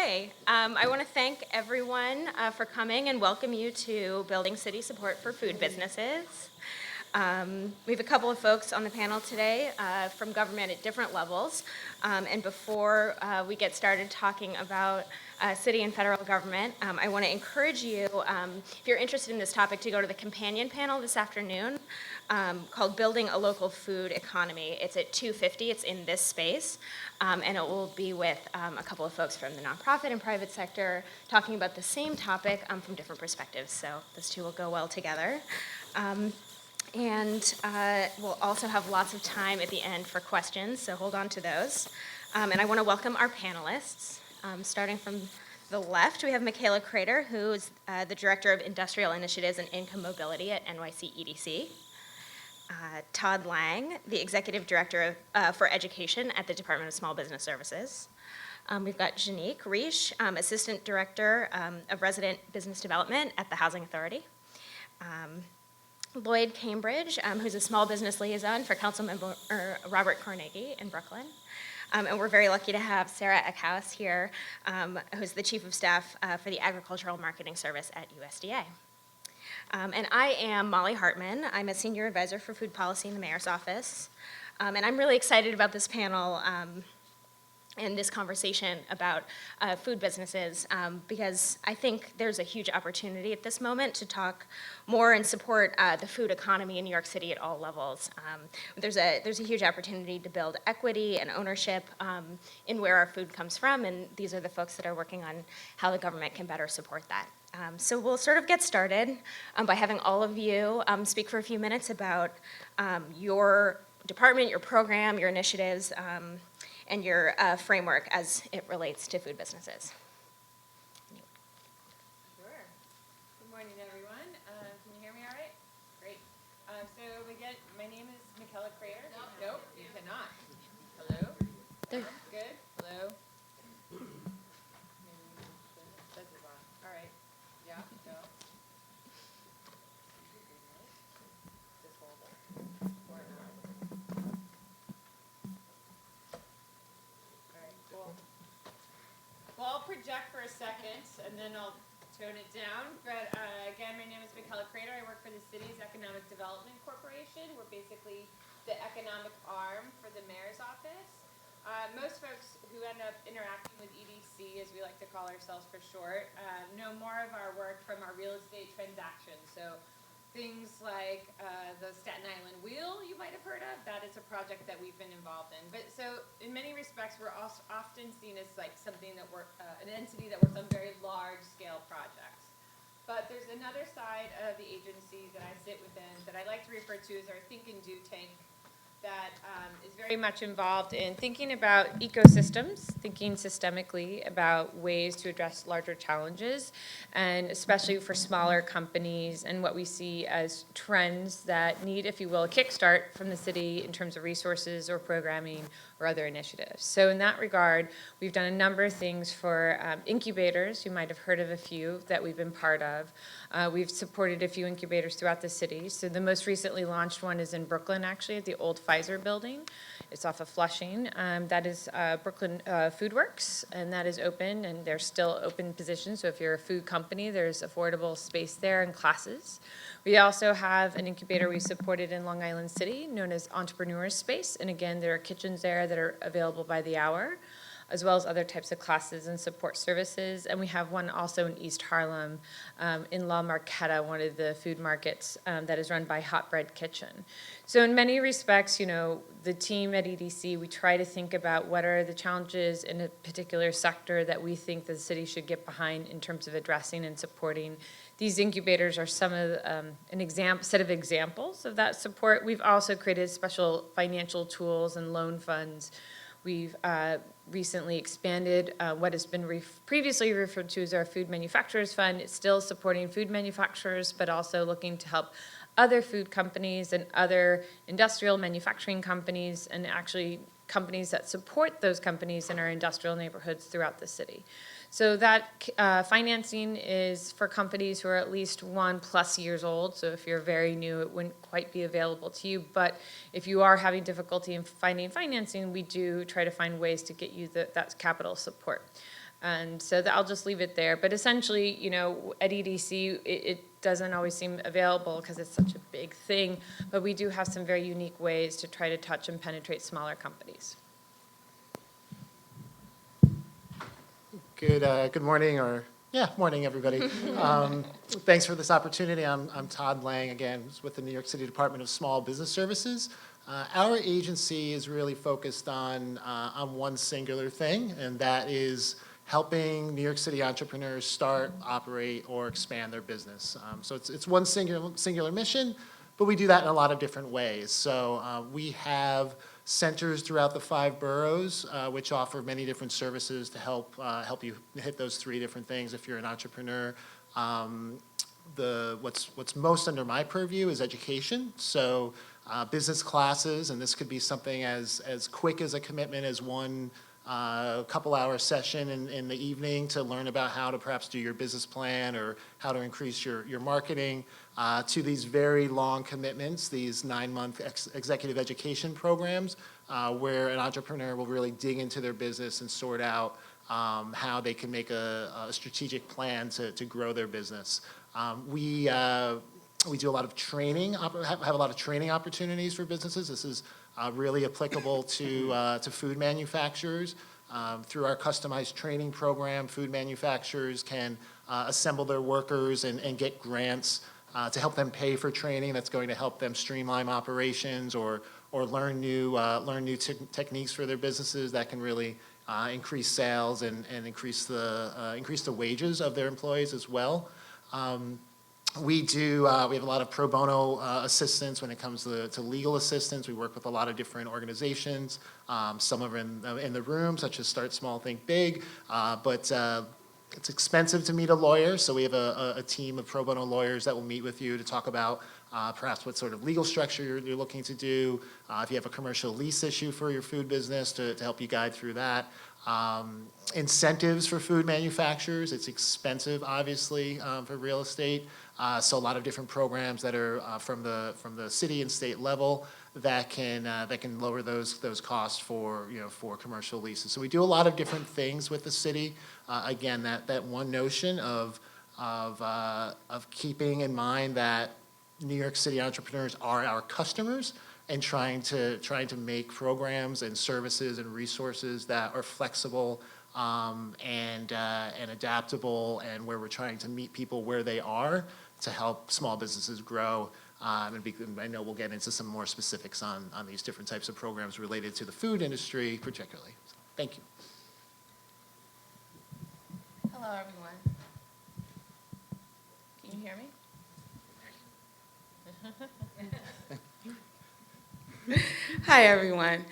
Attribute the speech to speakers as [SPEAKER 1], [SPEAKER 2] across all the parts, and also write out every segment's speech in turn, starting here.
[SPEAKER 1] Okay, I want to thank everyone for coming and welcome you to Building City Support for Food Businesses. We have a couple of folks on the panel today from government at different levels. And before we get started talking about city and federal government, I want to encourage you, if you're interested in this topic, to go to the companion panel this afternoon called Building a Local Food Economy. It's at 2:50, it's in this space, and it will be with a couple of folks from the nonprofit and private sector talking about the same topic from different perspectives. So those two will go well together. And we'll also have lots of time at the end for questions, so hold on to those. And I want to welcome our panelists. Starting from the left, we have Miquela Craytor, who is the Director of Industrial Initiatives and Income Mobility at NYC EDC. Todd Lang, the Executive Director for Education at the Department of Small Business Services. We've got Jeanique Riche, Assistant Director of Resident Business Development at the Housing Authority. Lloyd Cambridge, who's a small business liaison for Councilmember Robert Carnegie in Brooklyn. And we're very lucky to have Sara Eckhouse here, who's the Chief of Staff for the Agricultural Marketing Service at USDA. And I am Molly Hartman. I'm a Senior Advisor for Food Policy in the Mayor's Office. And I'm really excited about this panel and this conversation about food businesses because I think there's a huge opportunity at this moment to talk more and support the food economy in New York City at all levels. There's a huge opportunity to build equity and ownership in where our food comes from, and these are the folks that are working on how the government can better support that. So we'll sort of get started by having all of you speak for a few minutes about your department, your program, your initiatives, and your framework as it relates to food businesses.
[SPEAKER 2] Sure. Good morning, everyone. Can you hear me all right? Great. So again, my name is Miquela Craytor. Nope, you cannot. Hello?
[SPEAKER 1] There.
[SPEAKER 2] Good. Hello? This is on. All right. Yeah, go. Just hold it. Or not. Cool. Well, I'll project for a second, and then I'll tone it down. But again, my name is Miquela Craytor. I work for the city's Economic Development Corporation. We're basically the economic arm for the mayor's office. Most folks who end up interacting with EDC, as we like to call ourselves for short, know more of our work from our real estate transactions. So things like the Staten Island Wheel you might have heard of, that is a project that we've been involved in. But so in many respects, we're also often seen as like something that an entity that works on very large scale projects. But there's another side of the agency that I sit within that I like to refer to as our think and do tank that is very much involved in thinking about ecosystems, thinking systemically about ways to address larger challenges, and especially for smaller companies and what we see as trends that need, if you will, a kickstart from the city in terms of resources or programming or other initiatives. So in that regard, we've done a number of things for incubators. You might have heard of a few that we've been part of. We've supported a few incubators throughout the city. So the most recently launched one is in Brooklyn, actually, at the old Pfizer building. It's off of Flushing. That is Brooklyn Foodworks, and that is open, and there's still open positions. So if you're a food company, there's affordable space there and classes. We also have an incubator we supported in Long Island City known as Entrepreneur Space, and again, there are kitchens there that are available by the hour, as well as other types of classes and support services. And we have one also in East Harlem, in La Marquetta, one of the food markets that is run by Hot Bread Kitchen. So in many respects, you know, the team at EDC, we try to think about what are the challenges in a particular sector that we think the city should get behind in terms of addressing and supporting. These incubators are some of set of examples of that support. We've also created special financial tools and loan funds. We've recently expanded what has been previously referred to as our Food Manufacturers Fund. It's still supporting food manufacturers, but also looking to help other food companies and other industrial manufacturing companies, and actually companies that support those companies in our industrial neighborhoods throughout the city. So that financing is for companies who are at least 1+ years old. So if you're very new, it wouldn't quite be available to you. But if you are having difficulty in finding financing, we do try to find ways to get you that capital support. And so I'll just leave it there. But essentially, you know, at EDC, it doesn't always seem available because it's such a big thing, but we do have some very unique ways to try to touch and penetrate smaller companies.
[SPEAKER 3] Good morning, morning, everybody. Thanks for this opportunity. I'm Todd Lang, again, with the New York City Department of Small Business Services. Our agency is really focused on one singular thing, and that is helping New York City entrepreneurs start, operate, or expand their business. So it's one singular mission, but we do that in a lot of different ways. So we have centers throughout the 5 boroughs, which offer many different services to help you hit those 3 different things if you're an entrepreneur. What's most under my purview is education. So business classes, and this could be something as quick as a commitment as one couple-hour session in the evening to learn about how to perhaps do your business plan or how to increase your marketing, to these very long commitments, these 9-month executive education programs, where an entrepreneur will really dig into their business and sort out how they can make a strategic plan to grow their business. We do a lot of training, have a lot of training opportunities for businesses. This is really applicable to food manufacturers. Through our customized training program, food manufacturers can assemble their workers and get grants to help them pay for training that's going to help them streamline operations or learn new techniques for their businesses that can really increase sales and increase the wages of their employees as well. We have a lot of pro bono assistance when it comes to legal assistance. We work with a lot of different organizations. Some are in the room, such as Start Small, Think Big, but it's expensive to meet a lawyer, so we have a team of pro bono lawyers that will meet with you to talk about perhaps what sort of legal structure you're looking to do, if you have a commercial lease issue for your food business to help you guide through that. Incentives for food manufacturers, it's expensive, obviously, for real estate. So a lot of different programs that are from the city and state level that can lower those costs for commercial leases. So we do a lot of different things with the city. Again, that one notion of keeping in mind that New York City entrepreneurs are our customers, and trying to make programs and services and resources that are flexible and adaptable, and where we're trying to meet people where they are to help small businesses grow. And I know we'll get into some more specifics on these different types of programs related to the food industry particularly. So, thank you.
[SPEAKER 4] Hello, everyone. Can you hear me? Hi, everyone.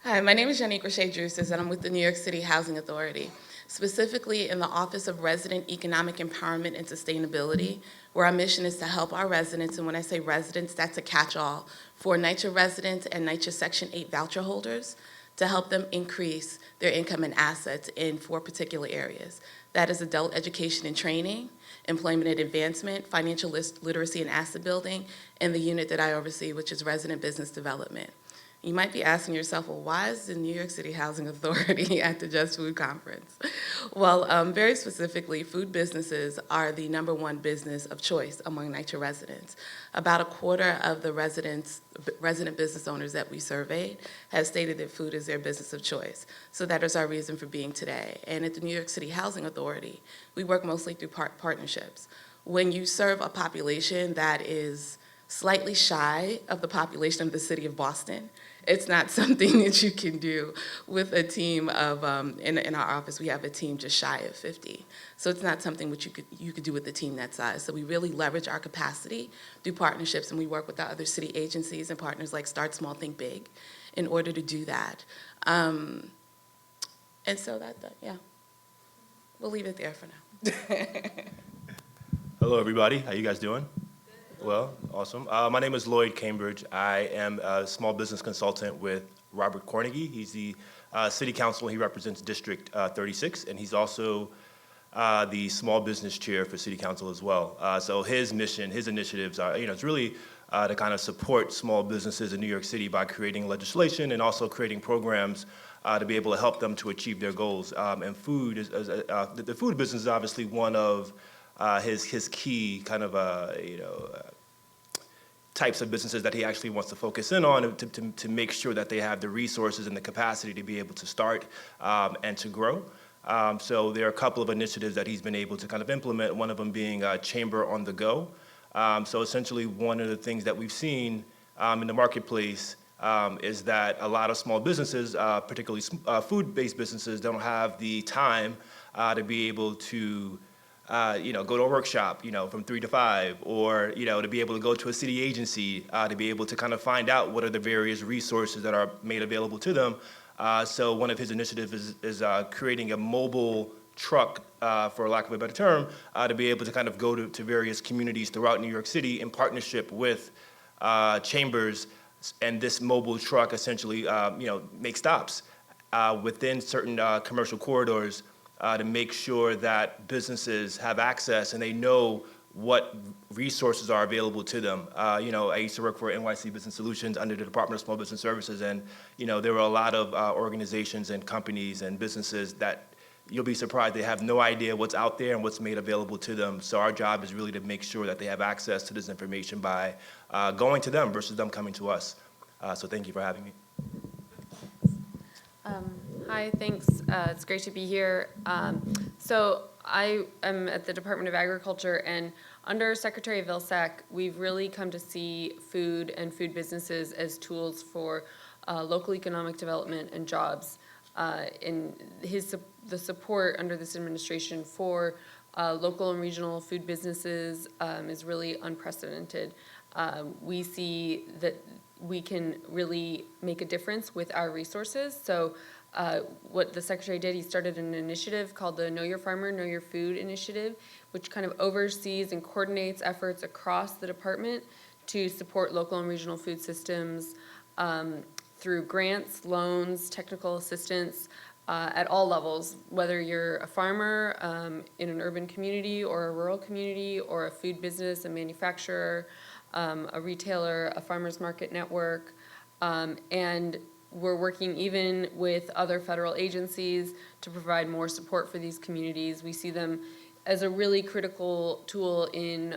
[SPEAKER 4] Hi, my name is Jeanique Riche-Druses, and I'm with the New York City Housing Authority, specifically in the Office of Resident Economic Empowerment and Sustainability, where our mission is to help our residents, and when I say residents, that's a catch-all for NYCHA residents and NYCHA Section 8 voucher holders, to help them increase their income and assets in 4 particular areas. That is adult education and training, employment and advancement, financial literacy and asset building, and the unit that I oversee, which is resident business development. You might be asking yourself, well, why is the New York City Housing Authority at the Just Food Conference? Well, very specifically, food businesses are the #1 business of choice among NYCHA residents. About a quarter of the resident business owners that we surveyed have stated that food is their business of choice. So that is our reason for being today. And at the New York City Housing Authority, we work mostly through partnerships. When you serve a population that is slightly shy of the population of the city of Boston, it's not something that you can do with a team of, in our office, we have a team just shy of 50. So it's not something which you could do with a team that size. So we really leverage our capacity through partnerships, and we work with our other city agencies and partners like Start Small, Think Big in order to do that. And so yeah, we'll leave it there for now.
[SPEAKER 5] Hello, everybody. How you guys doing? Well, awesome. My name is Lloyd Cambridge. I am a small business consultant with Robert Carnegie. He's the city council. He represents District 36, and he's also the small business chair for city council as well. So his mission, his initiatives are, it's really to kind of support small businesses in New York City by creating legislation and also creating programs to be able to help them to achieve their goals. And food the food business is obviously one of his key kind of types of businesses that he actually wants to focus in on to make sure that they have the resources and the capacity to be able to start and to grow. So there are a couple of initiatives that he's been able to kind of implement, one of them being Chamber on the Go. So essentially one of the things that we've seen in the marketplace is that a lot of small businesses, particularly food-based businesses, don't have the time to be able to go to a workshop, from 3 to 5, or, to be able to go to a city agency, to be able to kind of find out what are the various resources that are made available to them. So one of his initiatives is creating a mobile truck, for lack of a better term, to be able to kind of go to various communities throughout New York City in partnership with chambers, and this mobile truck essentially, makes stops within certain commercial corridors to make sure that businesses have access and they know what resources are available to them. I used to work for NYC Business Solutions under the Department of Small Business Services, and there were a lot of organizations and companies and businesses that you'll be surprised they have no idea what's out there and what's made available to them. So our job is really to make sure that they have access to this information by going to them versus them coming to us. So thank you for having me.
[SPEAKER 6] Hi, thanks. It's great to be here. So I am at the Department of Agriculture, and under Secretary Vilsack, we've really come to see food and food businesses as tools for local economic development and jobs. In the support under this administration for local and regional food businesses is really unprecedented. We see that we can really make a difference with our resources. So what the Secretary did, he started an initiative called the Know Your Farmer, Know Your Food initiative, which kind of oversees and coordinates efforts across the department to support local and regional food systems through grants, loans, technical assistance at all levels, whether you're a farmer in an urban community or a rural community, or a food business, a manufacturer, a retailer, a farmer's market network, and we're working even with other federal agencies to provide more support for these communities. We see them as a really critical tool in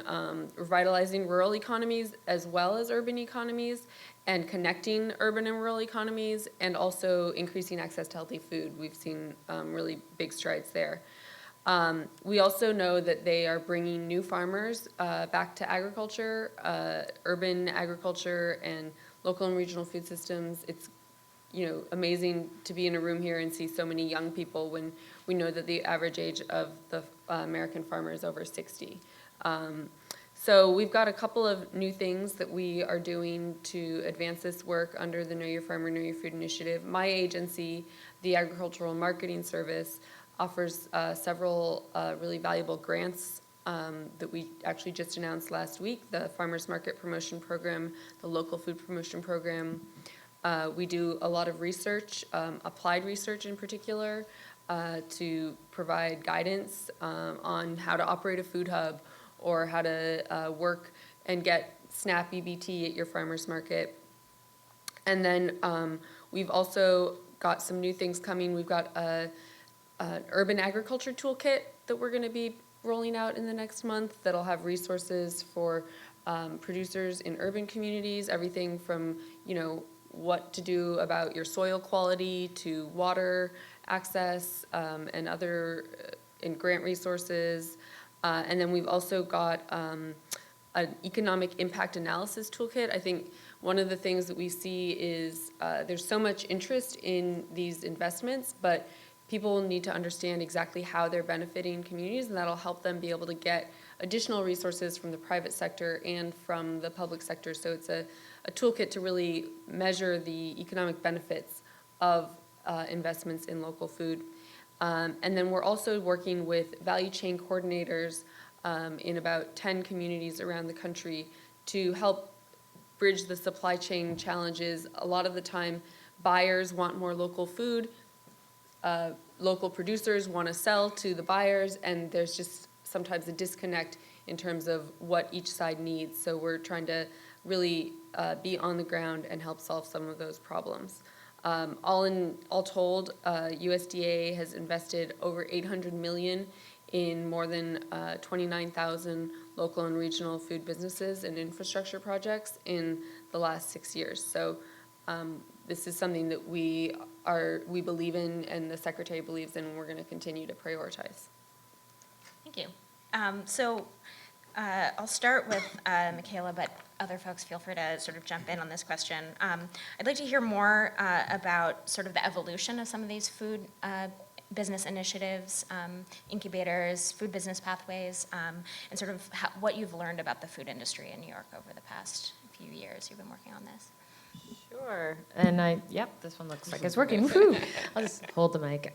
[SPEAKER 6] revitalizing rural economies as well as urban economies, and connecting urban and rural economies, and also increasing access to healthy food. We've seen really big strides there. We also know that they are bringing new farmers back to agriculture, urban agriculture and local and regional food systems. It's amazing to be in a room here and see so many young people when we know that the average age of the American farmer is over 60. So we've got a couple of new things that we are doing to advance this work under the Know Your Farmer, Know Your Food initiative. My agency, the Agricultural Marketing Service, offers several really valuable grants that we actually just announced last week: the Farmers Market Promotion Program, the Local Food Promotion Program. We do a lot of research, applied research in particular, to provide guidance on how to operate a food hub, or how to work and get SNAP EBT at your farmer's market. And then we've also got some new things coming. We've got an urban agriculture toolkit that we're going to be rolling out in the next month that'll have resources for producers in urban communities, everything from, what to do about your soil quality to water access and other and grant resources. And then we've also got an economic impact analysis toolkit. I think one of the things that we see is there's so much interest in these investments, but people need to understand exactly how they're benefiting communities, and that'll help them be able to get additional resources from the private sector and from the public sector. So it's a toolkit to really measure the economic benefits of investments in local food. And then we're also working with value chain coordinators in about 10 communities around the country to help bridge the supply chain challenges. A lot of the time, buyers want more local food, local producers want to sell to the buyers, and there's just sometimes a disconnect in terms of what each side needs. So we're trying to really be on the ground and help solve some of those problems. All told, USDA has invested over 800 million in more than 29,000 local and regional food businesses and infrastructure projects in the last 6 years. So this is something that we believe in, and the Secretary believes in, and we're going to continue to prioritize.
[SPEAKER 1] Thank you. I'll start with Miquela, but other folks feel free to sort of jump in on this question. I'd like to hear more about sort of the evolution of some of these food business initiatives, incubators, food business pathways, and sort of what you've learned about the food industry in New York over the past few years you've been working on this.
[SPEAKER 7] Sure. And yep, this one looks like it's working. Woo! I'll just hold the mic.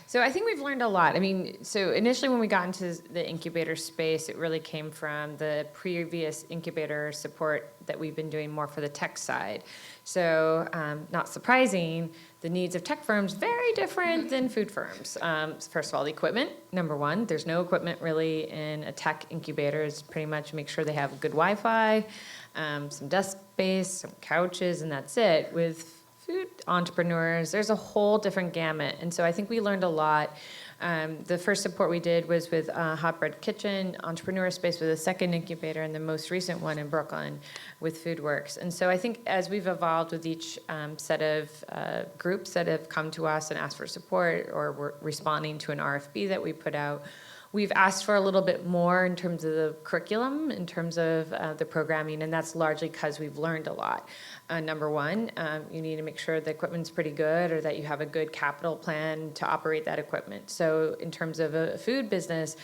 [SPEAKER 7] So I think we've learned a lot. I mean, so initially when we got into the incubator space, it really came from the previous incubator support that we've been doing more for the tech side. So not surprising, the needs of tech firms very different than food firms. First of all, the equipment, number one. There's no equipment really in a tech incubator. It's pretty much make sure they have good Wi-Fi, some desk space, some couches, and that's it. With food entrepreneurs, there's a whole different gamut. And so I think we learned a lot. The first support we did was with Hot Bread Kitchen, entrepreneur space with a second incubator, and the most recent one in Brooklyn with FoodWorks. And so I think as we've evolved with each set of groups that have come to us and asked for support, or we're responding to an RFP that we put out, we've asked for a little bit more in terms of the curriculum, in terms of the programming, and that's largely because we've learned a lot. Number one, you need to make sure the equipment's pretty good, or that you have a good capital plan to operate that equipment. So in terms of a food business,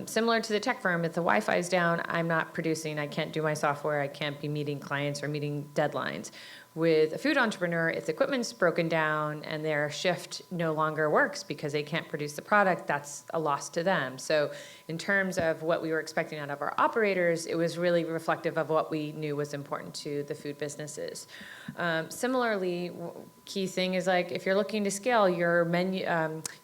[SPEAKER 7] similar to the tech firm, if the Wi-Fi is down, I'm not producing, I can't do my software, I can't be meeting clients or meeting deadlines. With a food entrepreneur, if the equipment's broken down and their shift no longer works because they can't produce the product, that's a loss to them. So in terms of what we were expecting out of our operators, it was really reflective of what we knew was important to the food businesses. Similarly, key thing is, like, if you're looking to scale your menu,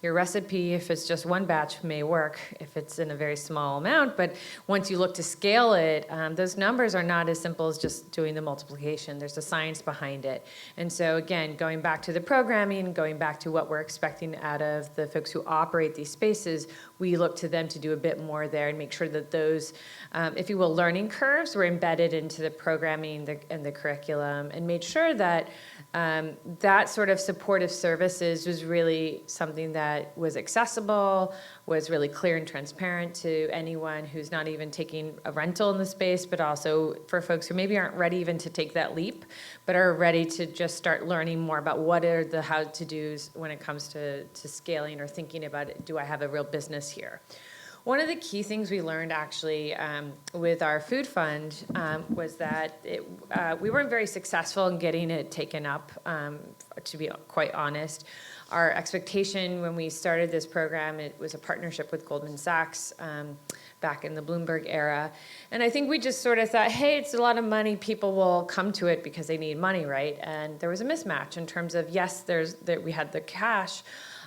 [SPEAKER 7] your recipe, if it's just one batch, may work if it's in a very small amount, but once you look to scale it, those numbers are not as simple as just doing the multiplication. There's a science behind it. And so again, going back to the programming, going back to what we're expecting out of the folks who operate these spaces, we look to them to do a bit more there and make sure that those, if you will, learning curves were embedded into the programming and the curriculum, and made sure that that sort of supportive services was really something that was accessible, was really clear and transparent to anyone who's not even taking a rental in the space, but also for folks who maybe aren't ready even to take that leap, but are ready to just start learning more about what are the how-to-dos when it comes to scaling, or thinking about it, do I have a real business here? One of the key things we learned actually with our food fund was that we weren't very successful in getting it taken up, to be quite honest. Our expectation when we started this program, it was a partnership with Goldman Sachs back in the Bloomberg era. And I think we just sort of thought, hey, it's a lot of money, people will come to it because they need money, right? And there was a mismatch in terms of, yes, we had the cash,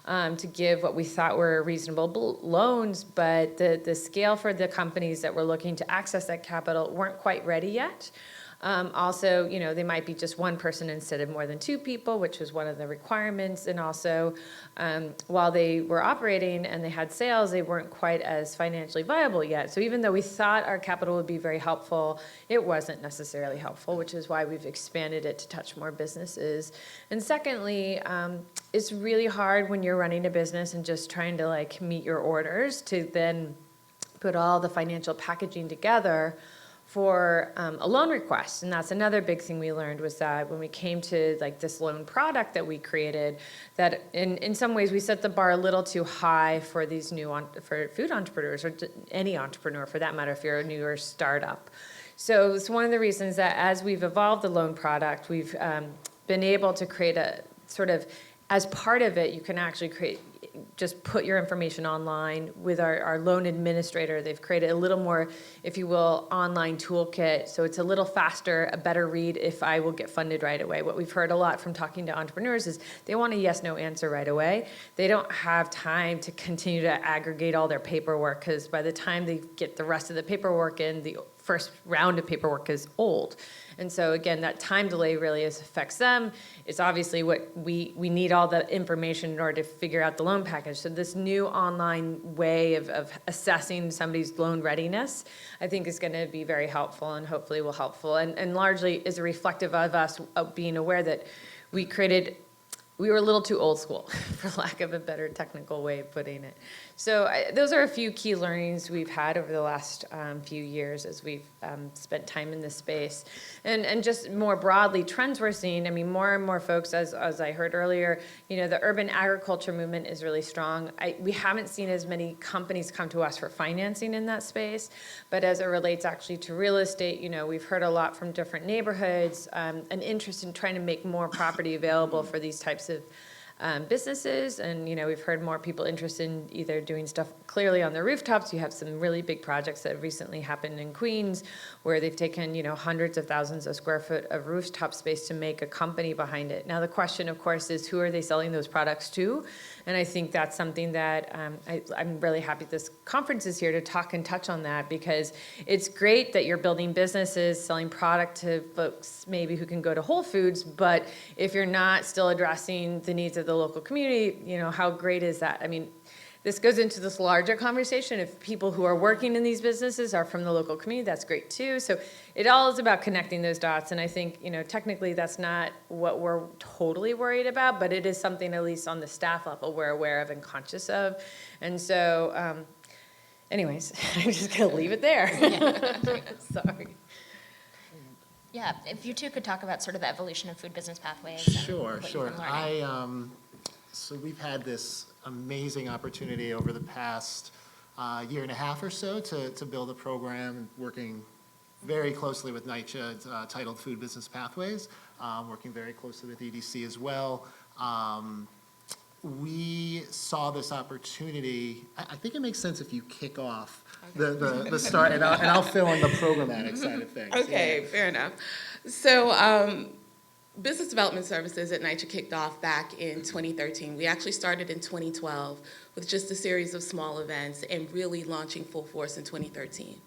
[SPEAKER 7] to give what we thought were reasonable loans, but the scale for the companies that were looking to access that capital weren't quite ready yet. Also, they might be just one person instead of more than two people, which was one of the requirements. And also, while they were operating and they had sales, they weren't quite as financially viable yet. So even though we thought our capital would be very helpful, it wasn't necessarily helpful, which is why we've expanded it to touch more businesses. And secondly, it's really hard when you're running a business and just trying to meet your orders to then put all the financial packaging together for a loan request. And that's another big thing we learned, was that when we came to this loan product that we created, that in some ways we set the bar a little too high for these for food entrepreneurs, or any entrepreneur for that matter, if you're a newer startup. So it's one of the reasons that as we've evolved the loan product, we've been able to create a sort of, as part of it, you can actually just put your information online with our loan administrator. They've created a little more, if you will, online toolkit. So it's a little faster, a better read if I will get funded right away. What we've heard a lot from talking to entrepreneurs is they want a yes, no answer right away. They don't have time to continue to aggregate all their paperwork, because by the time they get the rest of the paperwork in, the first round of paperwork is old. And so again, that time delay really affects them. It's obviously what we need all the information in order to figure out the loan package. So this new online way of assessing somebody's loan readiness, I think is gonna be very helpful and hopefully will helpful. And largely is reflective of us being aware that we were a little too old school, for lack of a better technical way of putting it. So those are a few key learnings we've had over the last few years as we've spent time in this space. And just more broadly, trends we're seeing, I mean, more and more folks, as I heard earlier, you know, the urban agriculture movement is really strong. We haven't seen as many companies come to us for financing in that space, but as it relates actually to real estate, you know, we've heard a lot from different neighborhoods, an interest in trying to make more property available for these types of businesses. And, you know, we've heard more people interested in either doing stuff clearly on their rooftops. You have some really big projects that have recently happened in Queens where they've taken, you know, hundreds of thousands of square foot of rooftop space to make a company behind it. Now, the question, of course, is who are they selling those products to? And I think that's something that I'm really happy this conference is here to talk and touch on that, because it's great that you're building businesses, selling product to folks maybe who can go to Whole Foods, but if you're not still addressing the needs of the local community, you know, how great is that? I mean, this goes into this larger conversation. If people who are working in these businesses are from the local community, that's great too. So it all is about connecting those dots. And I think, you know, technically that's not what we're totally worried about, but it is something at least on the staff level we're aware of and conscious of. And so, anyways, I'm just gonna leave it there. Sorry.
[SPEAKER 1] Yeah, if you two could talk about sort of the evolution of food business pathways.
[SPEAKER 3] Sure,
[SPEAKER 1] and what
[SPEAKER 3] sure.
[SPEAKER 1] You've been learning.
[SPEAKER 3] So we've had this amazing opportunity over the past year and a half or so to build a program, working very closely with NYCHA, titled Food Business Pathways, working very closely with EDC as well. We saw this opportunity. I think it makes sense if you kick off the start, and I'll fill in the programmatic side of things.
[SPEAKER 4] Okay, fair enough. So business development services at NYCHA kicked off back in 2013. We actually started in 2012 with just a series of small events and really launching full force in 2013.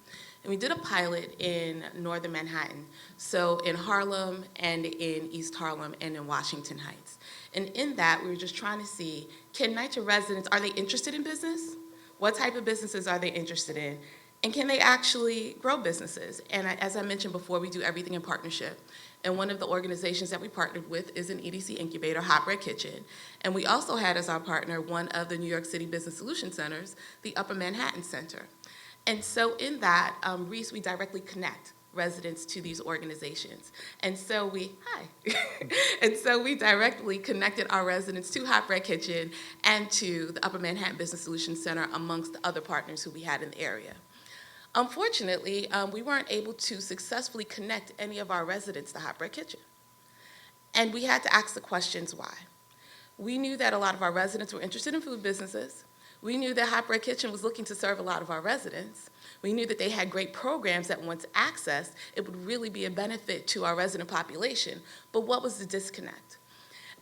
[SPEAKER 4] And we did a pilot in northern Manhattan, so in Harlem and in East Harlem and in Washington Heights. And in that, we were just trying to see, can NYCHA residents, are they interested in business? What type of businesses are they interested in? And can they actually grow businesses? And as I mentioned before, we do everything in partnership. And one of the organizations that we partnered with is an EDC incubator, Hot Bread Kitchen. And we also had as our partner one of the New York City Business Solution Centers, the Upper Manhattan Center. And so in that, Riche, we directly connect residents to these organizations. And so we directly connected our residents to Hot Bread Kitchen and to the Upper Manhattan Business Solution Center, amongst the other partners who we had in the area. Unfortunately, we weren't able to successfully connect any of our residents to Hot Bread Kitchen. And we had to ask the questions why. We knew that a lot of our residents were interested in food businesses. We knew that Hot Bread Kitchen was looking to serve a lot of our residents. We knew that they had great programs that once accessed, it would really be a benefit to our resident population. But what was the disconnect?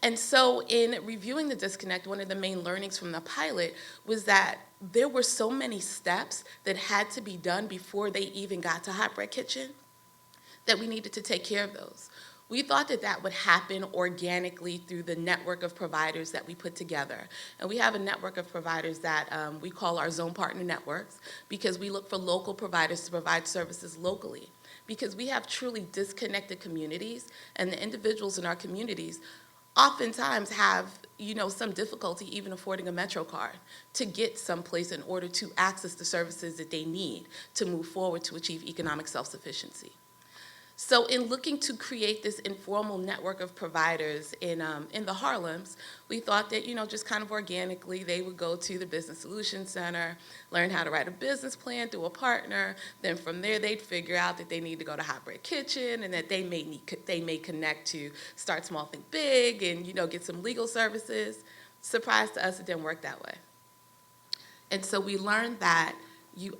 [SPEAKER 4] And so in reviewing the disconnect, one of the main learnings from the pilot was that there were so many steps that had to be done before they even got to Hot Bread Kitchen that we needed to take care of those. We thought that that would happen organically through the network of providers that we put together. And we have a network of providers that we call our zone partner networks, because we look for local providers to provide services locally. Because we have truly disconnected communities, and the individuals in our communities oftentimes have, you know, some difficulty even affording a Metro card to get someplace in order to access the services that they need to move forward to achieve economic self-sufficiency. So in looking to create this informal network of providers in the Harlems, we thought that, you know, just kind of organically, they would go to the Business Solution Center, learn how to write a business plan through a partner. Then from there, they'd figure out that they need to go to Hot Bread Kitchen, and that they may connect to Start Small, Think Big, and, you know, get some legal services. Surprise to us, it didn't work that way. And so we learned that we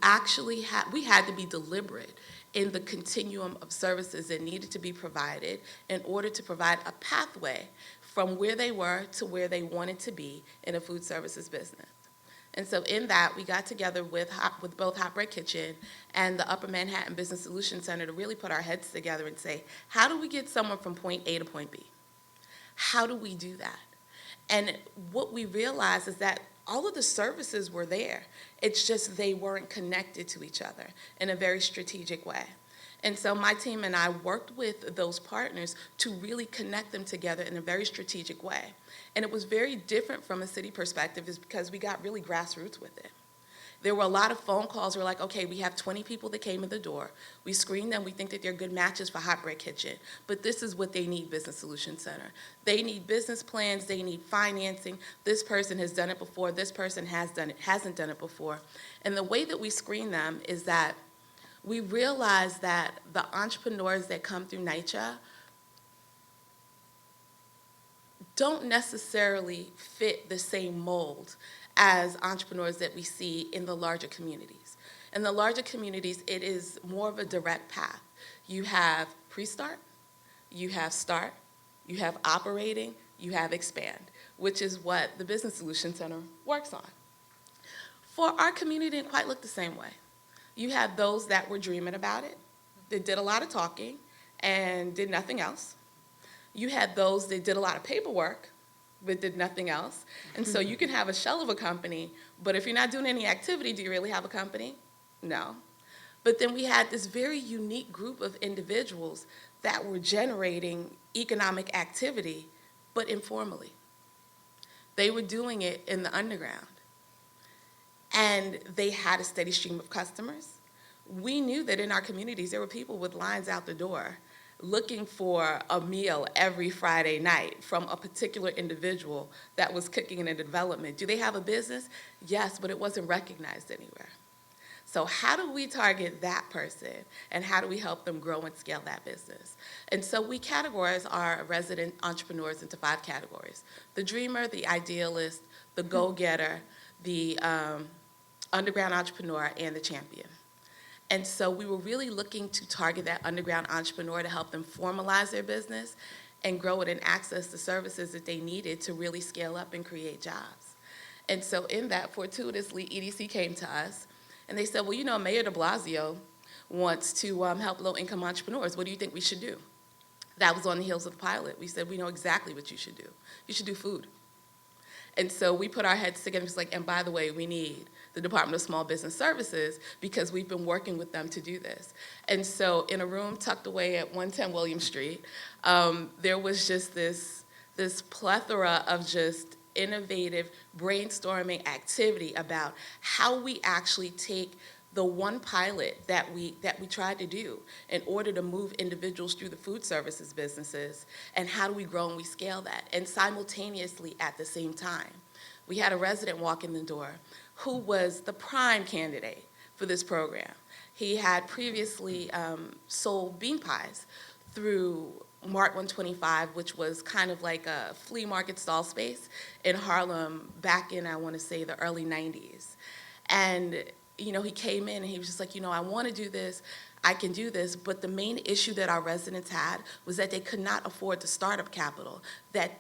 [SPEAKER 4] had to be deliberate in the continuum of services that needed to be provided in order to provide a pathway from where they were to where they wanted to be in a food services business. And so in that, we got together with both Hot Bread Kitchen and the Upper Manhattan Business Solutions Center to really put our heads together and say, how do we get someone from point A to point B? How do we do that? And what we realized is that all of the services were there. It's just they weren't connected to each other in a very strategic way. And so my team and I worked with those partners to really connect them together in a very strategic way. And it was very different from a city perspective is because we got really grassroots with it. There were a lot of phone calls. We're like, okay, we have 20 people that came in the door. We screened them. We think that they're good matches for Hot Bread Kitchen. But this is what they need, Business Solutions Center. They need business plans. They need financing. This person has done it before. This person hasn't done it before. And the way that we screen them is that we realize that the entrepreneurs that come through NYCHA don't necessarily fit the same mold as entrepreneurs that we see in the larger communities. In the larger communities, it is more of a direct path. You have pre-start, you have start, you have operating, you have expand, which is what the Business Solutions Center works on. For our community, it didn't quite look the same way. You had those that were dreaming about it, that did a lot of talking and did nothing else. You had those that did a lot of paperwork but did nothing else. And so you can have a shell of a company, but if you're not doing any activity, do you really have a company? No. But then we had this very unique group of individuals that were generating economic activity, but informally. They were doing it in the underground. And they had a steady stream of customers. We knew that in our communities, there were people with lines out the door looking for a meal every Friday night from a particular individual that was cooking in a development. Do they have a business? Yes, but it wasn't recognized anywhere. So how do we target that person, and how do we help them grow and scale that business? And so we categorize our resident entrepreneurs into 5 categories: the dreamer, the idealist, the go-getter, the underground entrepreneur, and the champion. And so we were really looking to target that underground entrepreneur to help them formalize their business and grow it and access the services that they needed to really scale up and create jobs. And so in that, fortuitously, EDC came to us and they said, well, you know, Mayor de Blasio wants to help low-income entrepreneurs. What do you think we should do? That was on the heels of the pilot. We said, we know exactly what you should do. You should do food. And so we put our heads together and was like, and by the way, we need the Department of Small Business Services because we've been working with them to do this. And so in a room tucked away at 110 William Street, there was just this plethora of just innovative brainstorming activity about how we actually take the one pilot that we tried to do in order to move individuals through the food services businesses, and how do we grow and we scale that. And simultaneously at the same time, we had a resident walk in the door who was the prime candidate for this program. He had previously sold bean pies through Mart 125, which was kind of like a flea market stall space in Harlem back in, I want to say, the early 90s. And you know, he came in and he was just like, you know, I want to do this, I can do this, but the main issue that our residents had was that they could not afford the startup capital that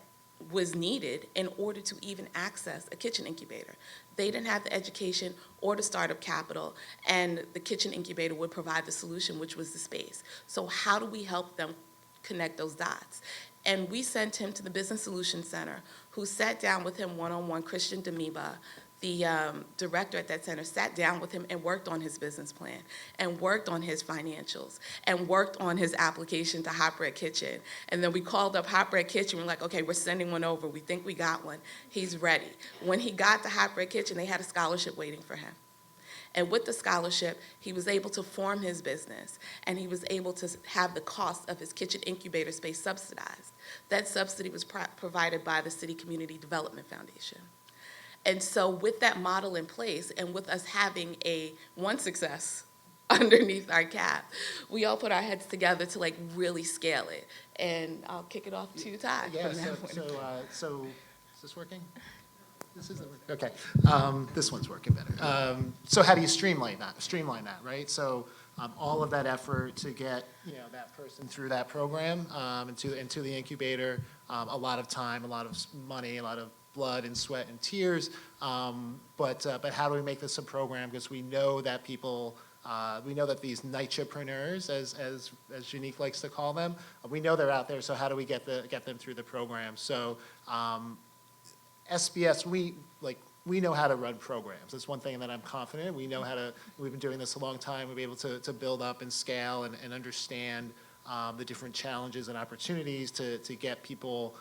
[SPEAKER 4] was needed in order to even access a kitchen incubator. They didn't have the education or the startup capital, and the kitchen incubator would provide the solution, which was the space. So how do we help them connect those dots? And we sent him to the Business Solutions Center, who sat down with him one-on-one. Christian Demiba, the director at that center, sat down with him and worked on his business plan, and worked on his financials, and worked on his application to Hot Bread Kitchen. And then we called up Hot Bread Kitchen. We're like, okay, we're sending one over. We think we got one. He's ready. When he got to Hot Bread Kitchen, they had a scholarship waiting for him. And with the scholarship, he was able to form his business, and he was able to have the cost of his kitchen incubator space subsidized. That subsidy was provided by the City Community Development Foundation. And so with that model in place, and with us having one success underneath our cap, we all put our heads together to like really scale it. And I'll kick it off to Todd.
[SPEAKER 3] Yeah,
[SPEAKER 4] from that point.
[SPEAKER 3] so is this working? This isn't working. Okay, this one's working better. So how do you streamline that, right? So all of that effort to get, you know, that person through that program into the incubator, a lot of time, a lot of money, a lot of blood and sweat and tears. But how do we make this a program? Because we know that people, we know that these nitrepreneurs, as Jeanique likes to call them, we know they're out there. So how do we get them through the program? So SBS, we know how to run programs. That's one thing that I'm confident in. We know how to, we've been doing this a long time. We'll be able to build up and scale and understand the different challenges and opportunities to get people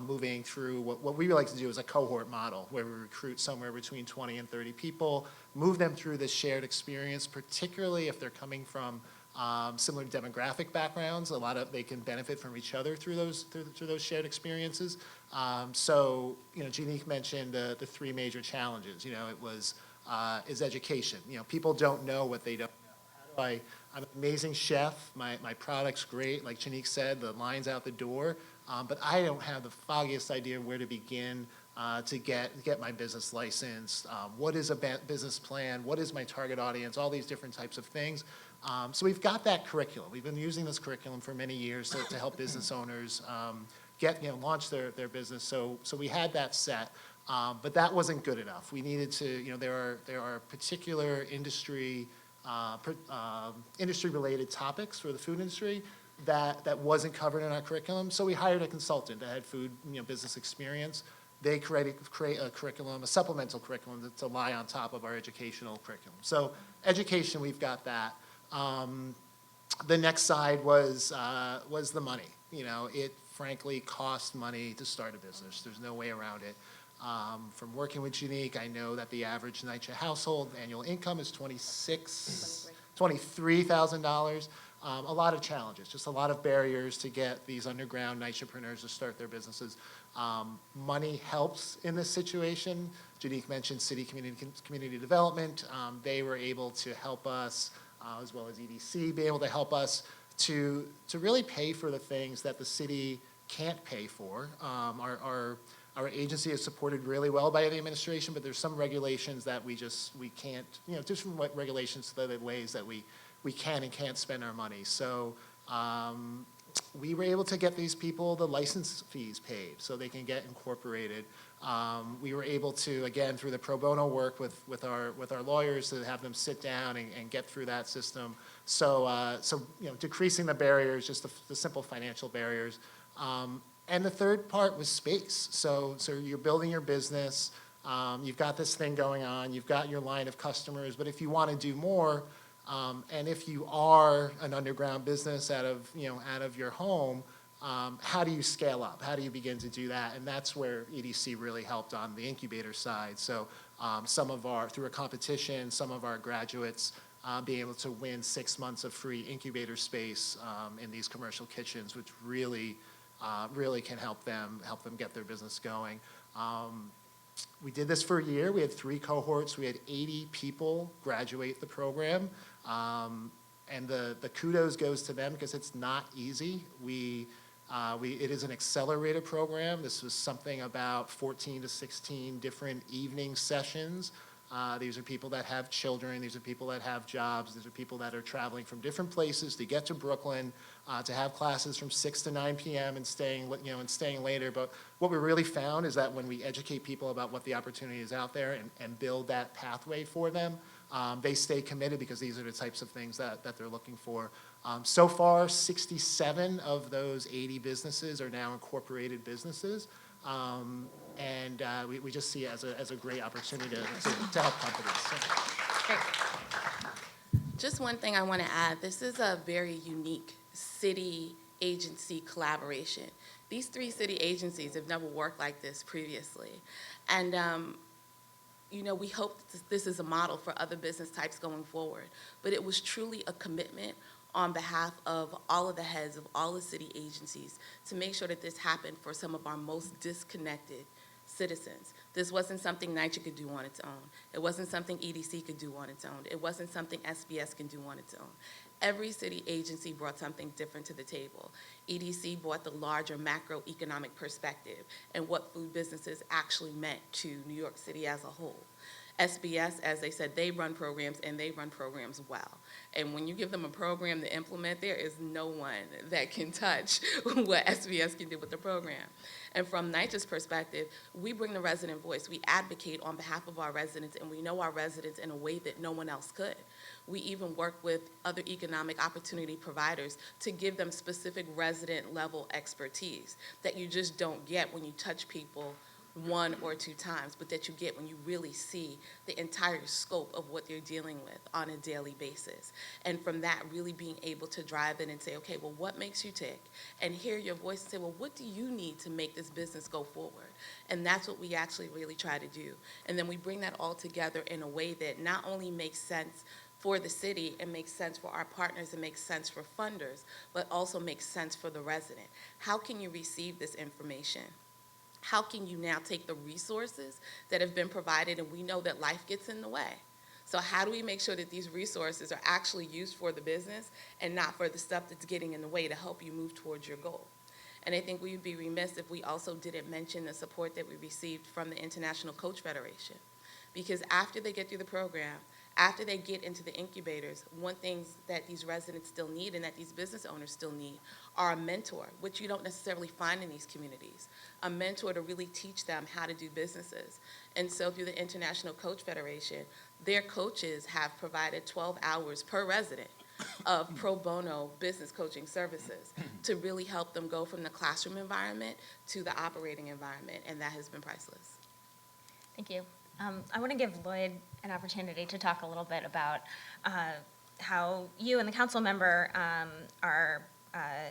[SPEAKER 3] moving through what we like to do is a cohort model, where we recruit somewhere between 20 and 30 people, move them through this shared experience, particularly if they're coming from similar demographic backgrounds. They can benefit from each other through those shared experiences. So, Jeanique mentioned the three major challenges. It was is education. People don't know what they don't know. I'm an amazing chef. My product's great. Like Jeanique said, the line's out the door. But I don't have the foggiest idea where to begin to get my business licensed. What is a business plan? What is my target audience? All these different types of things. So we've got that curriculum. We've been using this curriculum for many years to help business owners launch their business. So we had that set, but that wasn't good enough. We needed to, there are particular industry-related topics for the food industry that wasn't covered in our curriculum. So we hired a consultant that had food business experience. They create a curriculum, a supplemental curriculum to lie on top of our educational curriculum. So education, we've got that. The next side was the money. It frankly costs money to start a business. There's no way around it. From working with Jeanique, I know that the average NYCHA household annual income is $23,000. A lot of challenges, just a lot of barriers to get these underground nitrepreneurs to start their businesses. Money helps in this situation. Jeanique mentioned city community development. They were able to help us, as well as EDC, be able to help us to really pay for the things that the city can't pay for. Our agency is supported really well by the administration, but there's some regulations that we can't, different regulations to the ways that we can and can't spend our money. So we were able to get these people the license fees paid so they can get incorporated. We were able to, again, through the pro bono work with our lawyers, to have them sit down and get through that system. So decreasing the barriers, just the simple financial barriers. And the third part was space. So you're building your business. You've got this thing going on. You've got your line of customers. But if you want to do more, and if you are an underground business out of your home, how do you scale up? How do you begin to do that? And that's where EDC really helped on the incubator side. So through a competition, some of our graduates being able to win 6 months of free incubator space in these commercial kitchens, which really can help them get their business going. We did this for a year. We had 3 cohorts. We had 80 people graduate the program. And the kudos goes to them because it's not easy. It is an accelerated program. This was something about 14 to 16 different evening sessions. These are people that have children. These are people that have jobs. These are people that are traveling from different places to get to Brooklyn, to have classes from 6 to 9 p.m. and staying later. But what we really found is that when we educate people about what the opportunity is out there and build that pathway for them, they stay committed because these are the types of things that they're looking for. So far, 67 of those 80 businesses are now incorporated businesses. And we just see it as a great opportunity to help companies. So.
[SPEAKER 1] Great.
[SPEAKER 4] Just one thing I want to add. This is a very unique city-agency collaboration. These 3 city agencies have never worked like this previously. And we hope that this is a model for other business types going forward. But it was truly a commitment on behalf of all of the heads of all the city agencies to make sure that this happened for some of our most disconnected citizens. This wasn't something NYCHA could do on its own. It wasn't something EDC could do on its own. It wasn't something SBS can do on its own. Every city agency brought something different to the table. EDC brought the larger macroeconomic perspective and what food businesses actually meant to New York City as a whole. SBS, as they said, they run programs and they run programs well. And when you give them a program to implement, there is no one that can touch what SBS can do with the program. And from NYCHA's perspective, we bring the resident voice. We advocate on behalf of our residents, and we know our residents in a way that no one else could. We even work with other economic opportunity providers to give them specific resident level expertise that you just don't get when you touch people one or two times, but that you get when you really see the entire scope of what they're dealing with on a daily basis. And from that, really being able to drive in and say, okay, well, what makes you tick? And hear your voice and say, well, what do you need to make this business go forward? And that's what we actually really try to do. And then we bring that all together in a way that not only makes sense for the city and makes sense for our partners and makes sense for funders, but also makes sense for the resident. How can you receive this information? How can you now take the resources that have been provided, and we know that life gets in the way. So how do we make sure that these resources are actually used for the business and not for the stuff that's getting in the way to help you move towards your goal? And I think we would be remiss if we also didn't mention the support that we received from the International Coach Federation. Because after they get through the program, after they get into the incubators, one thing that these residents still need and that these business owners still need are a mentor, which you don't necessarily find in these communities, a mentor to really teach them how to do businesses. And so through the International Coach Federation, their coaches have provided 12 hours per resident of pro bono business coaching services to really help them go from the classroom environment to the operating environment, and that has been priceless.
[SPEAKER 1] Thank you. I want to give Lloyd an opportunity to talk a little bit about how you and the council member are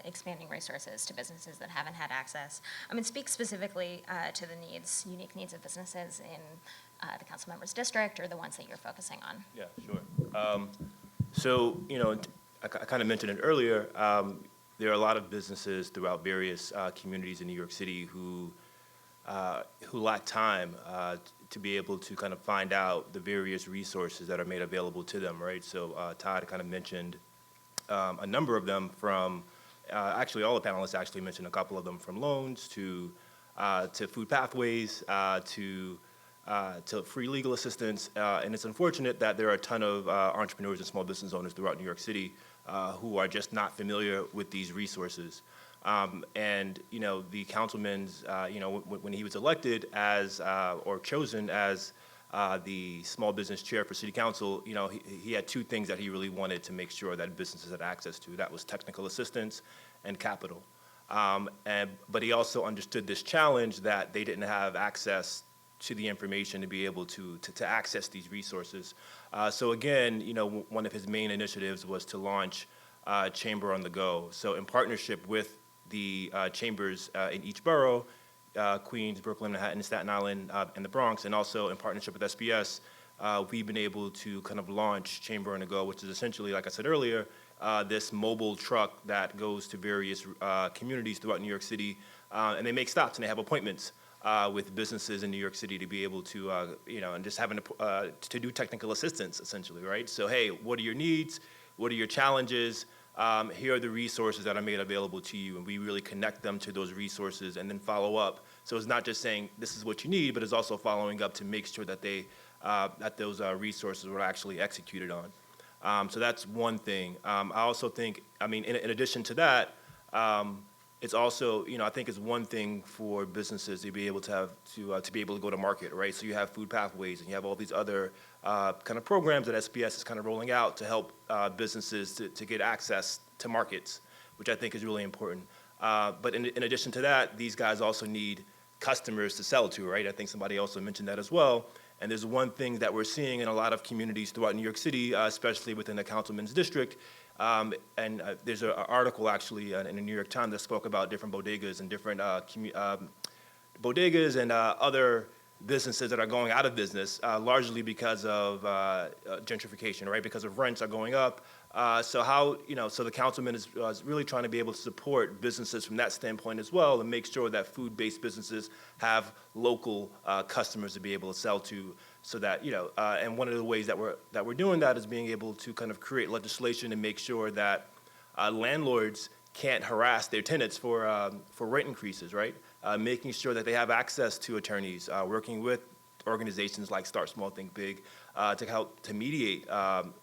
[SPEAKER 1] expanding resources to businesses that haven't had access. And speak specifically to the unique needs of businesses in the council member's district or the ones that you're focusing on.
[SPEAKER 5] Yeah, sure. So, I kind of mentioned it earlier. There are a lot of businesses throughout various communities in New York City who lack time to be able to kind of find out the various resources that are made available to them, right? So Todd kind of mentioned a number of them from, actually all the panelists actually mentioned a couple of them, from loans to food pathways to free legal assistance. And it's unfortunate that there are a ton of entrepreneurs and small business owners throughout New York City who are just not familiar with these resources. And, the councilman's, when he was elected as, or chosen as the small business chair for city council, he had two things that he really wanted to make sure that businesses had access to. That was technical assistance and capital. But he also understood this challenge that they didn't have access to the information to be able to access these resources. So again, one of his main initiatives was to launch Chamber on the Go. So in partnership with the chambers in each borough, Queens, Brooklyn, Manhattan, Staten Island, and the Bronx, and also in partnership with SBS, we've been able to kind of launch Chamber on the Go, which is essentially, like I said earlier, this mobile truck that goes to various communities throughout New York City, and they make stops and they have appointments with businesses in New York City to be able to, and just having to do technical assistance, essentially, right? So, hey, what are your needs? What are your challenges? Here are the resources that are made available to you, and we really connect them to those resources and then follow up. So it's not just saying this is what you need, but it's also following up to make sure that that those resources were actually executed on. So that's one thing. I also think, in addition to that, it's also, I think it's one thing for businesses to be able to be able to go to market, right? So you have food pathways and you have all these other kind of programs that SBS is kind of rolling out to help businesses to get access to markets, which I think is really important. But in addition to that, these guys also need customers to sell to, right? I think somebody also mentioned that as well. And there's one thing that we're seeing in a lot of communities throughout New York City, especially within the councilman's district. And there's an article actually in the New York Times that spoke about different bodegas and different bodegas and other businesses that are going out of business, largely because of gentrification, right? Because of rents are going up. So the councilman is really trying to be able to support businesses from that standpoint as well, and make sure that food-based businesses have local customers to be able to sell to, so that and one of the ways that we're doing that is being able to kind of create legislation and make sure that landlords can't harass their tenants for rent increases, right? Making sure that they have access to attorneys, working with organizations like Start Small, Think Big to help to mediate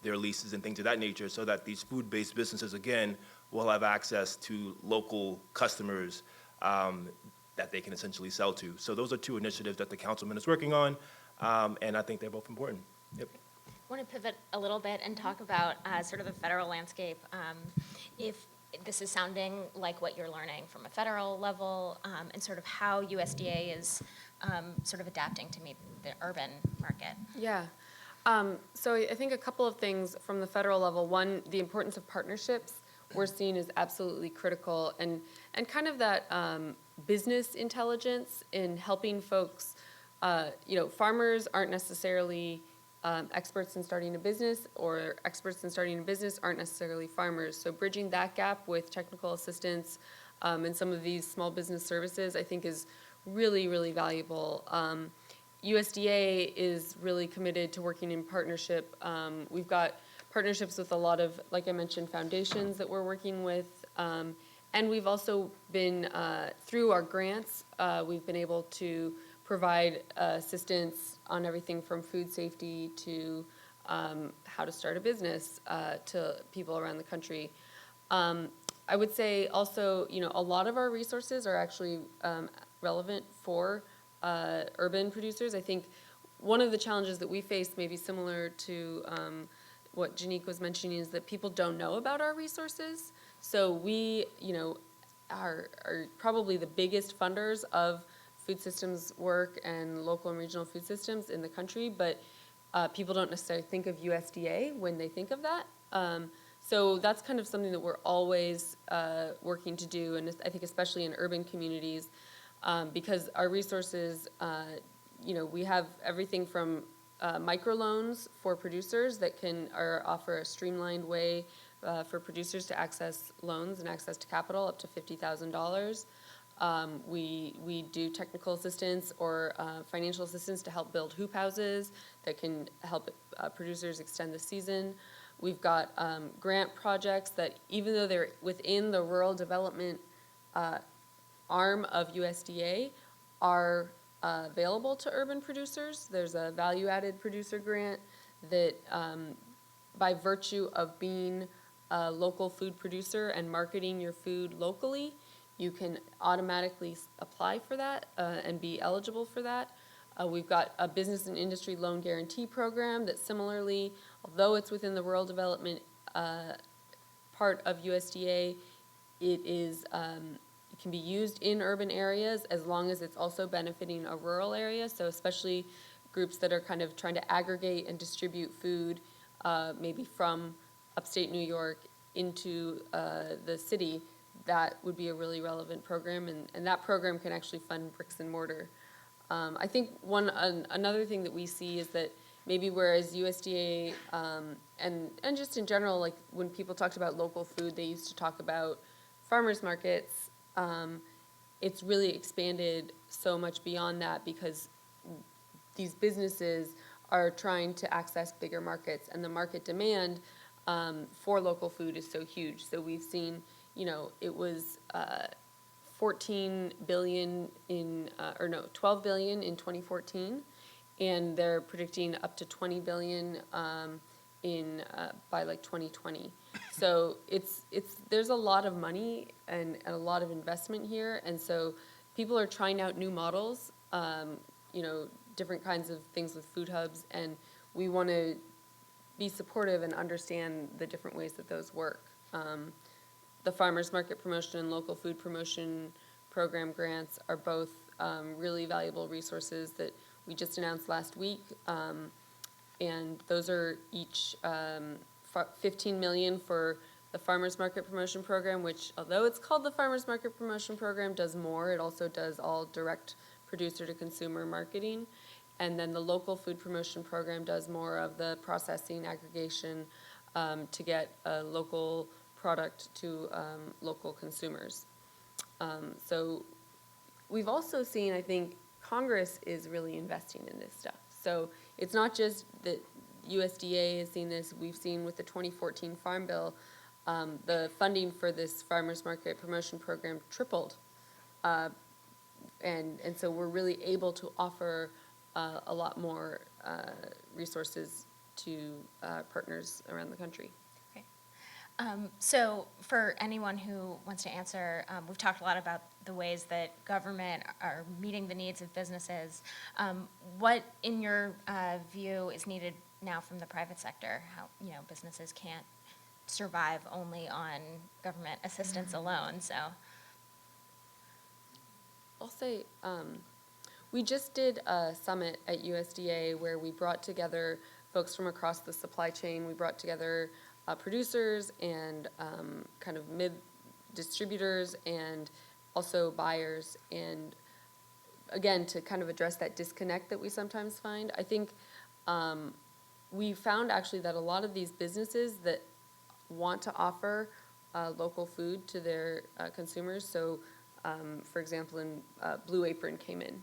[SPEAKER 5] their leases and things of that nature, so that these food-based businesses, again, will have access to local customers that they can essentially sell to. So those are two initiatives that the councilman is working on, and I think they're both important. Yep.
[SPEAKER 1] I want to pivot a little bit and talk about sort of the federal landscape. If this is sounding like what you're learning from a federal level, and sort of how USDA is sort of adapting to meet the urban market.
[SPEAKER 6] Yeah. So I think a couple of things from the federal level. One, the importance of partnerships we're seeing is absolutely critical, and kind of that business intelligence in helping folks. Farmers aren't necessarily experts in starting a business, or experts in starting a business aren't necessarily farmers. So bridging that gap with technical assistance and some of these small business services, I think, is really, really valuable. USDA is really committed to working in partnership. We've got partnerships with a lot of, like I mentioned, foundations that we're working with. And we've also been, through our grants, we've been able to provide assistance on everything from food safety to how to start a business to people around the country. I would say also, a lot of our resources are actually relevant for urban producers. I think one of the challenges that we face, maybe similar to what Jeanique was mentioning, is that people don't know about our resources. So we, are probably the biggest funders of food systems work and local and regional food systems in the country, but people don't necessarily think of USDA when they think of that. So that's kind of something that we're always working to do, and I think especially in urban communities, because our resources, we have everything from microloans for producers that can offer a streamlined way for producers to access loans and access to capital up to $50,000. We do technical assistance or financial assistance to help build hoop houses that can help producers extend the season. We've got grant projects that, even though they're within the rural development arm of USDA, are available to urban producers. There's a value-added producer grant that, by virtue of being a local food producer and marketing your food locally, you can automatically apply for that and be eligible for that. We've got a business and industry loan guarantee program that similarly, although it's within the rural development part of USDA, it can be used in urban areas as long as it's also benefiting a rural area. So especially groups that are kind of trying to aggregate and distribute food, maybe from upstate New York into the city, that would be a really relevant program, and that program can actually fund bricks and mortar. I think another thing that we see is that maybe whereas USDA and just in general, like when people talked about local food, they used to talk about farmers markets. It's really expanded so much beyond that, because these businesses are trying to access bigger markets, and the market demand for local food is so huge. So we've seen, it was 14 billion 12 billion in 2014, and they're predicting up to 20 billion by like 2020. So there's a lot of money and a lot of investment here, and so people are trying out new models, different kinds of things with food hubs, and we want to be supportive and understand the different ways that those work. The Farmers Market Promotion and Local Food Promotion Program grants are both really valuable resources that we just announced last week, and those are each $15 million for the Farmers Market Promotion Program, which, although it's called the Farmers Market Promotion Program, does more. It also does all direct producer-to-consumer marketing. And then the Local Food Promotion Program does more of the processing, aggregation, to get a local product to local consumers. So we've also seen, I think, Congress is really investing in this stuff. So it's not just that USDA has seen this. We've seen with the 2014 Farm Bill, the funding for this Farmers Market Promotion Program tripled. And so we're really able to offer a lot more resources to partners around the country.
[SPEAKER 1] Great. So for anyone who wants to answer, we've talked a lot about the ways that government are meeting the needs of businesses. What, in your view, is needed now from the private sector? How, businesses can't survive only on government assistance alone, so.
[SPEAKER 6] I'll say, we just did a summit at USDA where we brought together folks from across the supply chain. We brought together producers and kind of mid-distributors and also buyers. And again, to kind of address that disconnect that we sometimes find, I think we found actually that a lot of these businesses that want to offer local food to their consumers, so for example, Blue Apron came in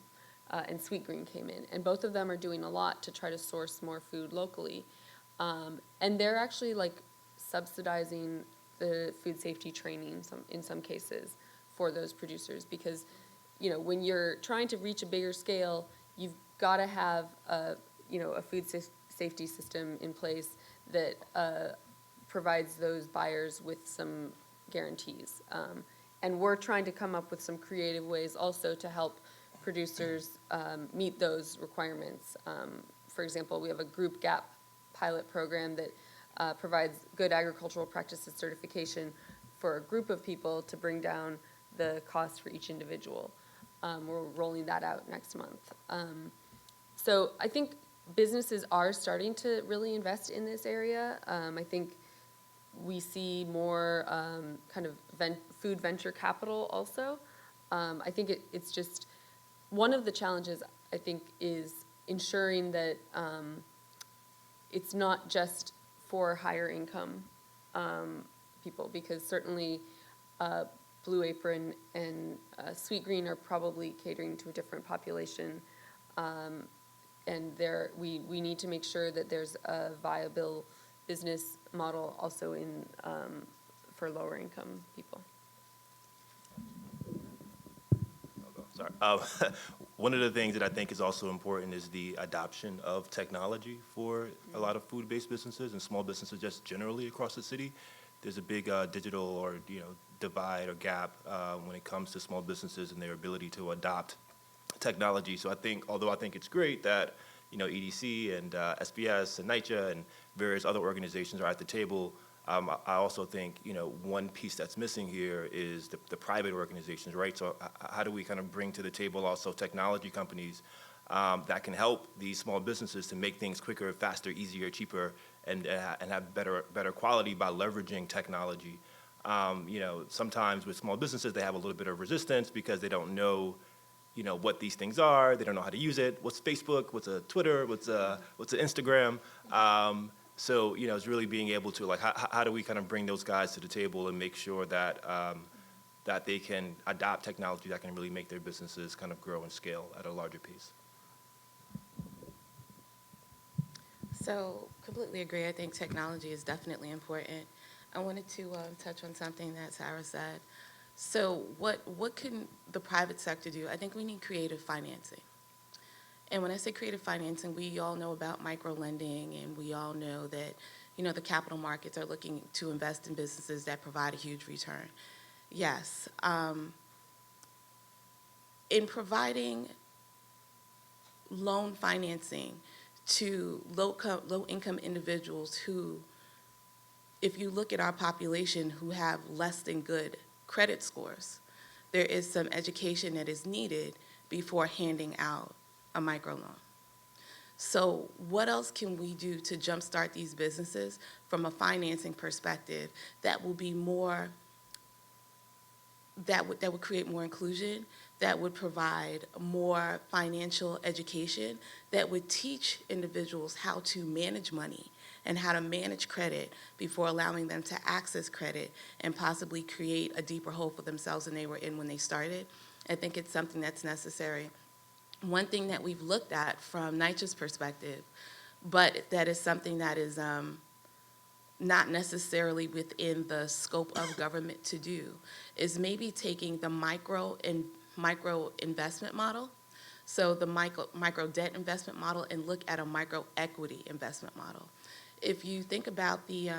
[SPEAKER 6] and Sweet Green came in, and both of them are doing a lot to try to source more food locally. And they're actually like subsidizing the food safety training in some cases for those producers, because when you're trying to reach a bigger scale, you've got to have a food safety system in place that provides those buyers with some guarantees. And we're trying to come up with some creative ways also to help producers meet those requirements. For example, we have a group gap pilot program that provides good agricultural practices certification for a group of people to bring down the cost for each individual. We're rolling that out next month. So I think businesses are starting to really invest in this area. I think we see more kind of food venture capital also. I think it's just one of the challenges, I think, is ensuring that it's not just for higher income people, because certainly Blue Apron and Sweet Green are probably catering to a different population. And we need to make sure that there's a viable business model also in for lower income people.
[SPEAKER 5] Sorry. One of the things that I think is also important is the adoption of technology for a lot of food-based businesses and small businesses just generally across the city. There's a big digital or divide or gap when it comes to small businesses and their ability to adopt technology. So although I think it's great that EDC and SBS and NYCHA and various other organizations are at the table, I also think one piece that's missing here is the private organizations, right? So how do we kind of bring to the table also technology companies that can help these small businesses to make things quicker, faster, easier, cheaper, and have better quality by leveraging technology. Sometimes with small businesses they have a little bit of resistance because they don't know what these things are. They don't know how to use it. What's Facebook? What's a Twitter? What's a Instagram? So it's really being able to how do we kind of bring those guys to the table and make sure that that they can adopt technology that can really make their businesses kind of grow and scale at a larger pace.
[SPEAKER 4] So completely agree. I think technology is definitely important. I wanted to touch on something that Sara said. So what can the private sector do? I think we need creative financing. And when I say creative financing, we all know about micro-lending, and we all know that, the capital markets are looking to invest in businesses that provide a huge return. Yes. In providing loan financing to low-income individuals who, if you look at our population, who have less than good credit scores, there is some education that is needed before handing out a microloan. So what else can we do to jumpstart these businesses from a financing perspective that will be more, that would create more inclusion, that would provide more financial education, that would teach individuals how to manage money and how to manage credit before allowing them to access credit and possibly create a deeper hole for themselves than they were in when they started? I think it's something that's necessary. One thing that we've looked at from NYCHA's perspective, but that is something that is not necessarily within the scope of government to do, is maybe taking the micro investment model. So the micro debt investment model, and look at a micro equity investment model. If you think about the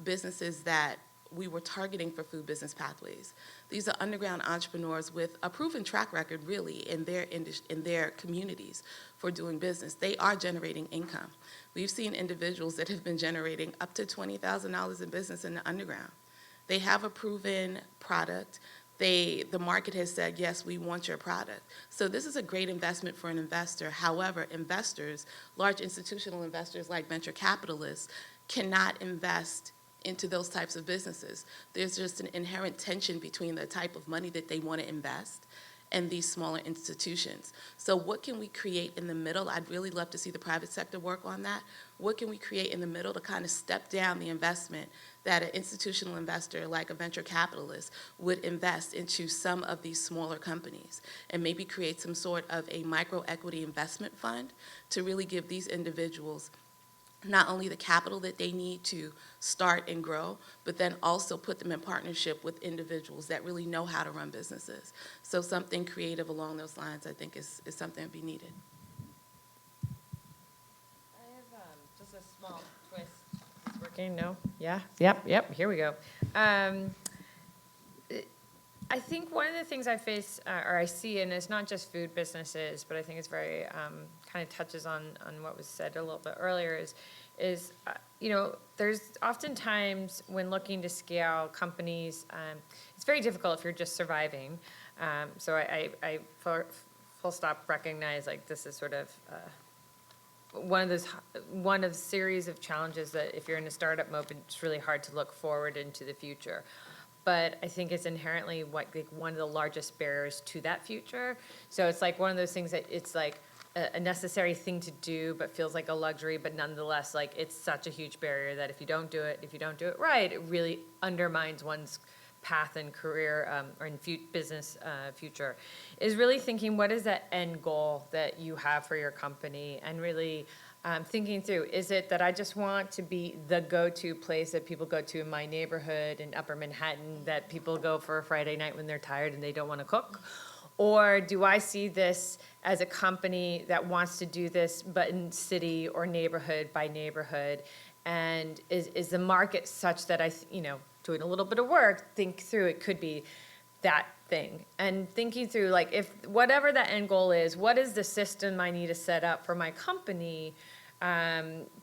[SPEAKER 4] businesses that we were targeting for food business pathways, these are underground entrepreneurs with a proven track record, really, in their communities for doing business. They are generating income. We've seen individuals that have been generating up to $20,000 in business in the underground. They have a proven product. The market has said, yes, we want your product. So this is a great investment for an investor. However, investors, large institutional investors like venture capitalists, cannot invest into those types of businesses. There's just an inherent tension between the type of money that they want to invest and these smaller institutions. So what can we create in the middle? I'd really love to see the private sector work on that. What can we create in the middle to kind of step down the investment that an institutional investor like a venture capitalist would invest into some of these smaller companies, and maybe create some sort of a micro equity investment fund to really give these individuals not only the capital that they need to start and grow, but then also put them in partnership with individuals that really know how to run businesses. So something creative along those lines, I think, is something to be needed.
[SPEAKER 7] I have just a small twist. Is it working? No? Yeah? Yep. Here we go. I think one of the things I face, or I see, and it's not just food businesses, but I think it's very, kind of touches on what was said a little bit earlier, is there's oftentimes when looking to scale companies, it's very difficult if you're just surviving. So I full stop recognize like this is sort of one of series of challenges that if you're in a startup mode, it's really hard to look forward into the future. But I think it's inherently one of the largest barriers to that future. So it's like one of those things that it's like a necessary thing to do, but feels like a luxury, but nonetheless, like it's such a huge barrier that if you don't do it right, it really undermines one's path and career or in business future. Is really thinking what is that end goal that you have for your company, and really thinking through, is it that I just want to be the go-to place that people go to in my neighborhood in Upper Manhattan, that people go for a Friday night when they're tired and they don't want to cook? Or do I see this as a company that wants to do this, but in city or neighborhood by neighborhood? And is the market such that doing a little bit of work, think through it could be that thing. And thinking through, like, if whatever that end goal is, what is the system I need to set up for my company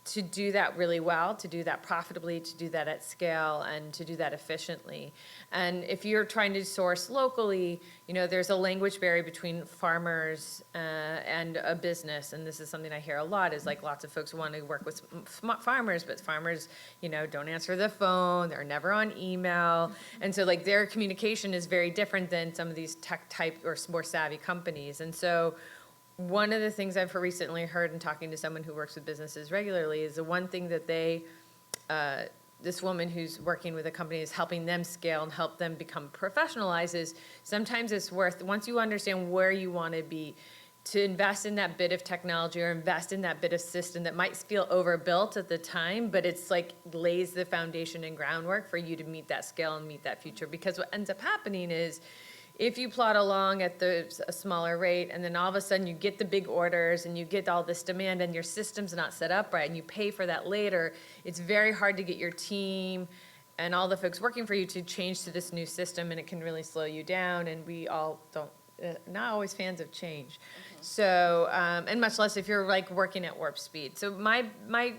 [SPEAKER 7] to do that really well, to do that profitably, to do that at scale, and to do that efficiently. And if you're trying to source locally, there's a language barrier between farmers and a business. And this is something I hear a lot, is like lots of folks want to work with farmers, but farmers, don't answer the phone, they're never on email. And so like their communication is very different than some of these tech type or more savvy companies. And so one of the things I've recently heard in talking to someone who works with businesses regularly is the one thing that this woman who's working with a company is helping them scale and help them become professionalized, is sometimes it's worth, once you understand where you want to be, to invest in that bit of technology or invest in that bit of system that might feel overbuilt at the time, but it's like lays the foundation and groundwork for you to meet that scale and meet that future. Because what ends up happening is, if you plot along at a smaller rate, and then all of a sudden you get the big orders and you get all this demand and your system's not set up right and you pay for that later, it's very hard to get your team and all the folks working for you to change to this new system, and it can really slow you down, and we all don't, not always fans of change. So, and much less if you're like working at warp speed. So my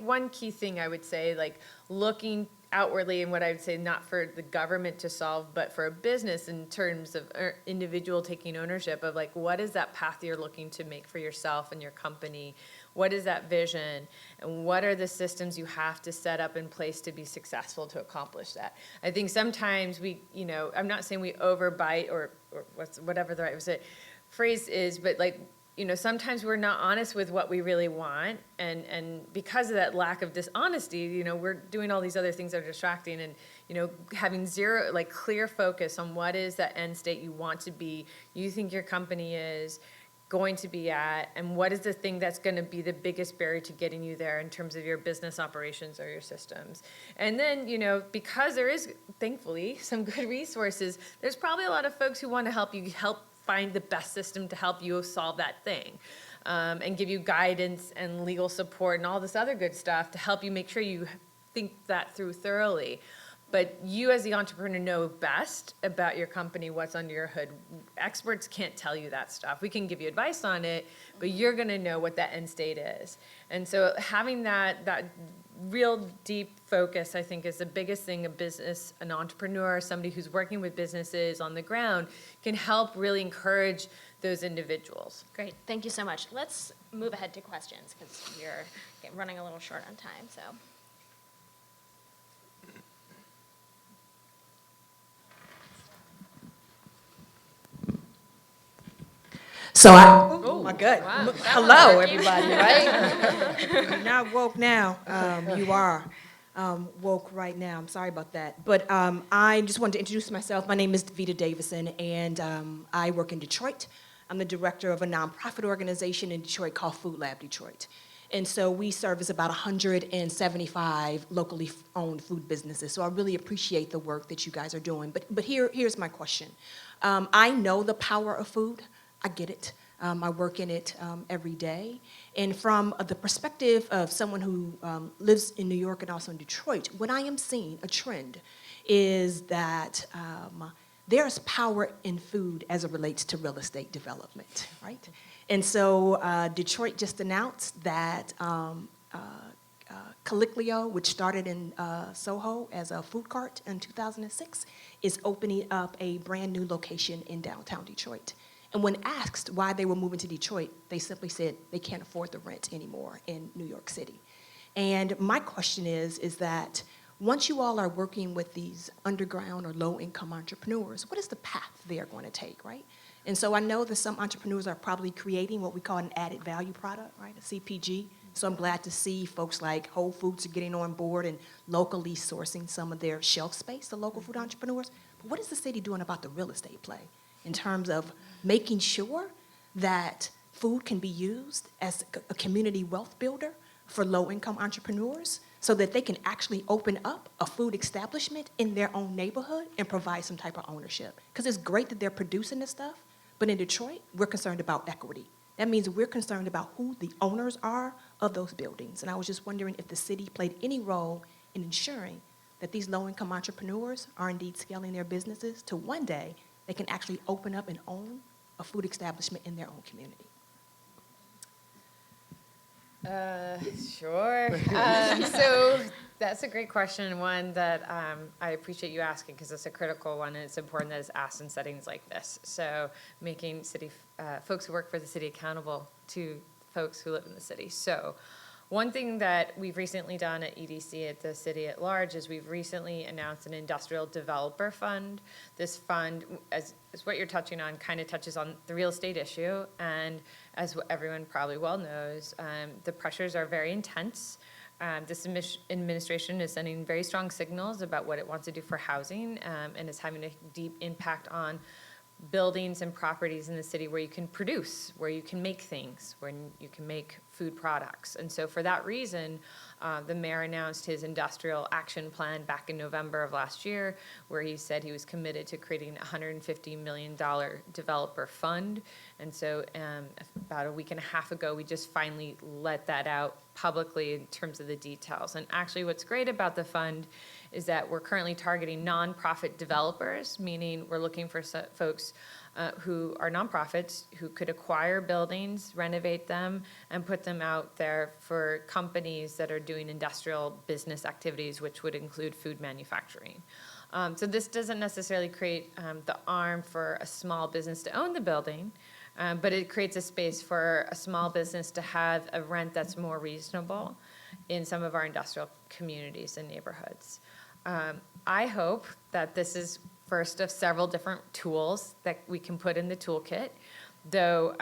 [SPEAKER 7] one key thing I would say, like looking outwardly, and what I would say not for the government to solve, but for a business in terms of individual taking ownership of like, what is that path you're looking to make for yourself and your company? What is that vision? And what are the systems you have to set up in place to be successful to accomplish that? I think sometimes we, I'm not saying we overbite or whatever the right phrase is, but like, sometimes we're not honest with what we really want, and because of that lack of dishonesty, we're doing all these other things that are distracting, and having zero, like, clear focus on what is that end state you want to be, you think your company is going to be at, and what is the thing that's going to be the biggest barrier to getting you there in terms of your business operations or your systems. And then, because there is, thankfully, some good resources, there's probably a lot of folks who want to help you find the best system to help you solve that thing. And give you guidance and legal support and all this other good stuff to help you make sure you think that through thoroughly. But you as the entrepreneur know best about your company, what's under your hood. Experts can't tell you that stuff. We can give you advice on it, but you're gonna know what that end state is. And so having that real deep focus, I think, is the biggest thing a business, an entrepreneur, somebody who's working with businesses on the ground can help really encourage those individuals.
[SPEAKER 1] Great, thank you so much. Let's move ahead to questions because we're running a little short on time, so.
[SPEAKER 8] Oh my good.
[SPEAKER 7] Wow,
[SPEAKER 8] Hello, everybody, right? You're not woke now. You are woke right now. I'm sorry about that. But I just wanted to introduce myself. My name is Davita Davison, and I work in Detroit. I'm the director of a nonprofit organization in Detroit called Food Lab Detroit. And so we service about 175 locally owned food businesses. So I really appreciate the work that you guys are doing. But here's my question. I know the power of food. I get it. I work in it every day. And from the perspective of someone who lives in New York and also in Detroit, what I am seeing, a trend, is that there's power in food as it relates to real estate development, right? And so Detroit just announced that Caliclio, which started in Soho as a food cart in 2006, is opening up a brand new location in downtown Detroit. And when asked why they were moving to Detroit, they simply said they can't afford the rent anymore in New York City. And my question is that once you all are working with these underground or low-income entrepreneurs, what is the path they are going to take, right? And so I know that some entrepreneurs are probably creating what we call an added value product, right, a CPG. So I'm glad to see folks like Whole Foods are getting on board and locally sourcing some of their shelf space, the local food entrepreneurs. But what is the city doing about the real estate play in terms of making sure that food can be used as a community wealth builder for low-income entrepreneurs so that they can actually open up a food establishment in their own neighborhood and provide some type of ownership? Because it's great that they're producing this stuff, but in Detroit, we're concerned about equity. That means we're concerned about who the owners are of those buildings. And I was just wondering if the city played any role in ensuring that these low-income entrepreneurs are indeed scaling their businesses to one day they can actually open up and own a food establishment in their own community.
[SPEAKER 7] Sure. So that's a great question, one that I appreciate you asking because it's a critical one, and it's important that it's asked in settings like this. So making city folks who work for the city accountable to folks who live in the city. So one thing that we've recently done at EDC at the city at large is we've recently announced an industrial developer fund. This fund, as what you're touching on, kind of touches on the real estate issue. And as everyone probably well knows, the pressures are very intense. This administration is sending very strong signals about what it wants to do for housing and is having a deep impact on buildings and properties in the city where you can produce, where you can make things, where you can make food products. And so for that reason, the mayor announced his industrial action plan back in November of last year, where he said he was committed to creating a $150 million developer fund. And so about a week and a half ago, we just finally let that out publicly in terms of the details. And actually what's great about the fund is that we're currently targeting nonprofit developers, meaning we're looking for folks who are nonprofits who could acquire buildings, renovate them, and put them out there for companies that are doing industrial business activities, which would include food manufacturing. So this doesn't necessarily create the arm for a small business to own the building, but it creates a space for a small business to have a rent that's more reasonable in some of our industrial communities and neighborhoods. I hope that this is first of several different tools that we can put in the toolkit, though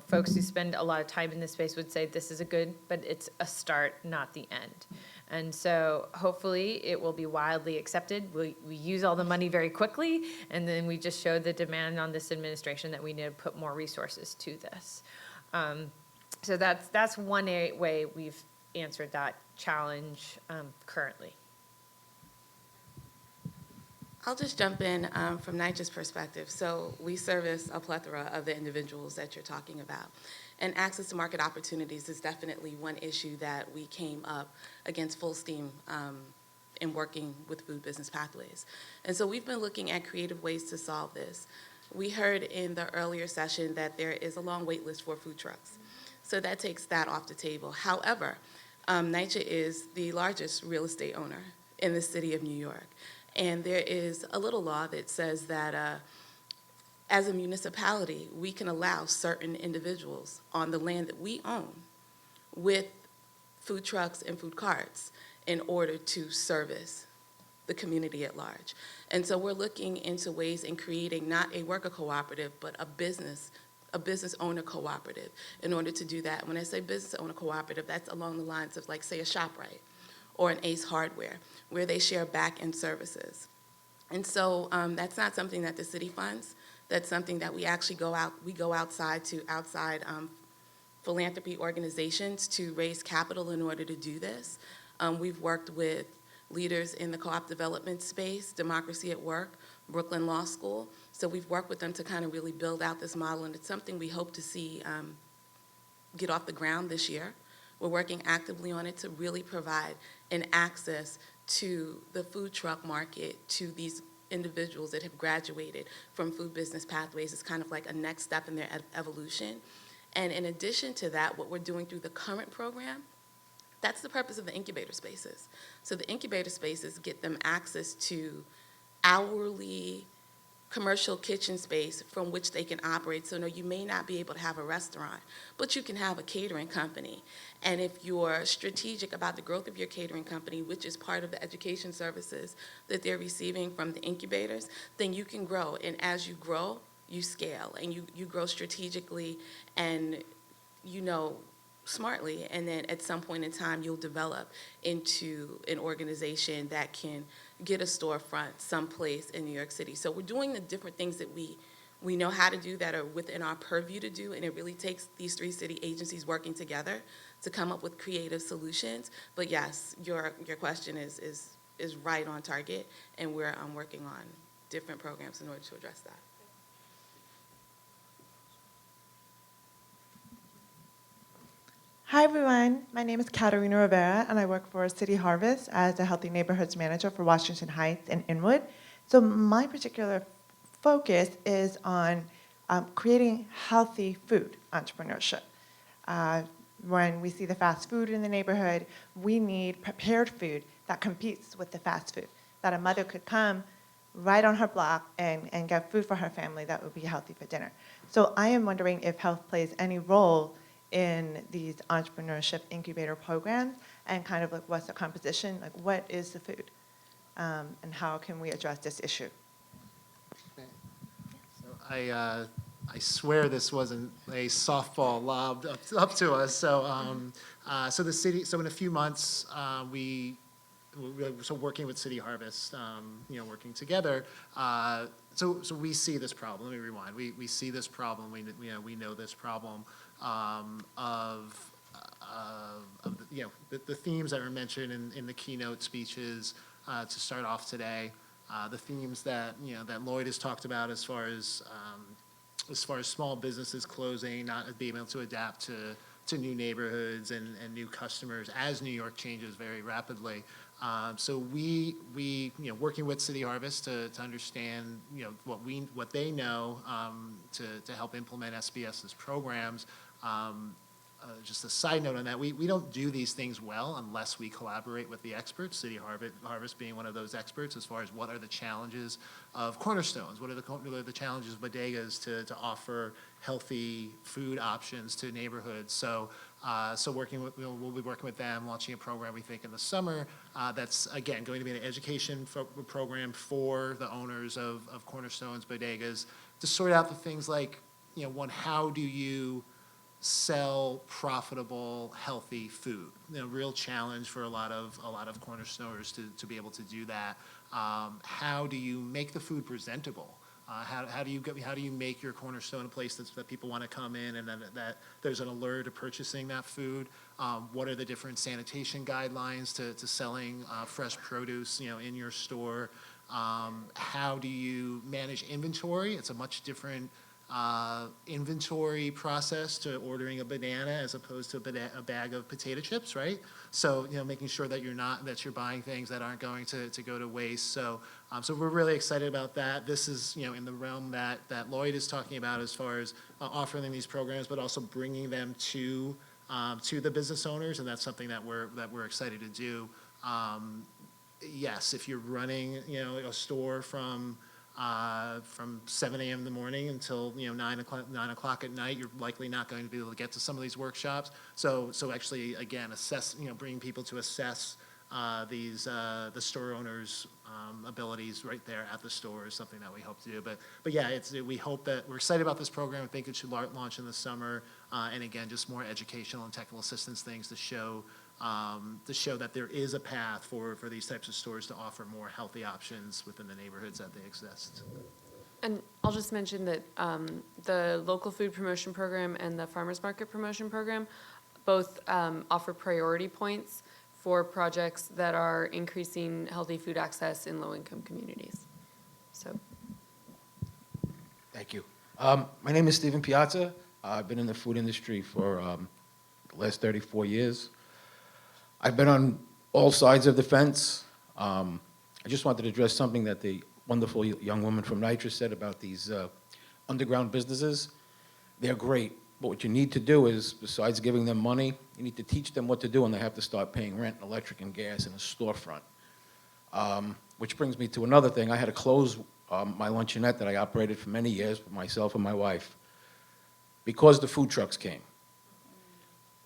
[SPEAKER 7] folks who spend a lot of time in this space would say this is but it's a start, not the end. And so hopefully it will be widely accepted. We use all the money very quickly, and then we just show the demand on this administration that we need to put more resources to this. So that's one way we've answered that challenge currently.
[SPEAKER 4] I'll just jump in from NYCHA's perspective. So we service a plethora of the individuals that you're talking about. And access to market opportunities is definitely one issue that we came up against full steam in working with Food Business Pathways. And so we've been looking at creative ways to solve this. We heard in the earlier session that there is a long wait list for food trucks. So that takes that off the table. However, NYCHA is the largest real estate owner in the city of New York. And there is a little law that says that as a municipality, we can allow certain individuals on the land that we own with food trucks and food carts in order to service the community at large. And so we're looking into ways in creating not a worker cooperative, but a business owner cooperative in order to do that. When I say business owner cooperative, that's along the lines of, like, say, a ShopRite or an Ace Hardware, where they share back-end services. And so that's not something that the city funds. That's something that we actually go outside to philanthropy organizations to raise capital in order to do this. We've worked with leaders in the co-op development space, Democracy at Work, Brooklyn Law School. So we've worked with them to kind of really build out this model, and it's something we hope to see get off the ground this year. We're working actively on it to really provide an access to the food truck market to these individuals that have graduated from Food Business Pathways. Is kind of like a next step in their evolution. And in addition to that, what we're doing through the current program, that's the purpose of the incubator spaces. So the incubator spaces get them access to hourly commercial kitchen space from which they can operate. So no, you may not be able to have a restaurant, but you can have a catering company. And if you're strategic about the growth of your catering company, which is part of the education services that they're receiving from the incubators, then you can grow. And as you grow, you scale, and you grow strategically and, smartly, and then at some point in time, you'll develop into an organization that can get a storefront someplace in New York City. So we're doing the different things that we know how to do that are within our purview to do, and it really takes these 3 city agencies working together to come up with creative solutions. But yes, your question is right on target, and we're working on different programs in order to address that.
[SPEAKER 9] Hi everyone, my name is Katerina Rivera and I work for City Harvest as the Healthy Neighborhoods Manager for Washington Heights and Inwood. So my particular focus is on creating healthy food entrepreneurship. When we see the fast food in the neighborhood, we need prepared food that competes with the fast food, that a mother could come right on her block and get food for her family that would be healthy for dinner. So I am wondering if health plays any role in these entrepreneurship incubator programs, and kind of like what's the composition, like what is the food, and how can we address this issue?
[SPEAKER 3] So I swear this wasn't a softball lobbed up to us. So so the city. So in a few months, we're working with City Harvest, working together. So we see this problem. Let me rewind. We see this problem. We know this problem of the themes that were mentioned in the keynote speeches to start off today. The themes that that Lloyd has talked about as far as small businesses closing, not being able to adapt to new neighborhoods and new customers as New York changes very rapidly. So we working with City Harvest to understand what they know to help implement SBS's programs. Just a side note on that, we don't do these things well unless we collaborate with the experts, City Harvest being one of those experts as far as what are the challenges of cornerstones, what are the challenges of bodegas to offer healthy food options to neighborhoods. So we'll be working with them, launching a program we think in the summer that's, again, going to be an education program for the owners of cornerstones, bodegas, to sort out the things like, one, how do you sell profitable, healthy food? Real challenge for a lot of cornerstoners to be able to do that. How do you make the food presentable? How do you make your cornerstone a place that people want to come in, and then that there's an allure to purchasing that food? What are the different sanitation guidelines to selling fresh produce, in your store? How do you manage inventory? It's a much different inventory process to ordering a banana as opposed to a bag of potato chips, right? So, making sure that you're buying things that aren't going to go to waste. So, so we're really excited about that. This is, in the realm that Lloyd is talking about as far as offering these programs, but also bringing them to the business owners, and that's something that we're excited to do. Yes, if you're running, a store from 7 a.m. in the morning until 9 o'clock at night, you're likely not going to be able to get to some of these workshops. So actually, again, bringing people to assess the store owners' abilities right there at the store is something that we hope to do. But yeah, we hope that we're excited about this program. I think it should launch in the summer, and again, just more educational and technical assistance things to show that there is a path for these types of stores to offer more healthy options within the neighborhoods that they exist.
[SPEAKER 6] And I'll just mention that the local food promotion program and the farmers market promotion program both offer priority points for projects that are increasing healthy food access in low-income communities. So.
[SPEAKER 10] Thank you. My name is Stephen Piazza. I've been in the food industry for the last 34 years. I've been on all sides of the fence. I just wanted to address something that the wonderful young woman from Nitrous said about these underground businesses. They're great, but what you need to do is, besides giving them money, you need to teach them what to do when they have to start paying rent and electric and gas in a storefront. Which brings me to another thing. I had to close my luncheonette that I operated for many years for myself and my wife because the food trucks came.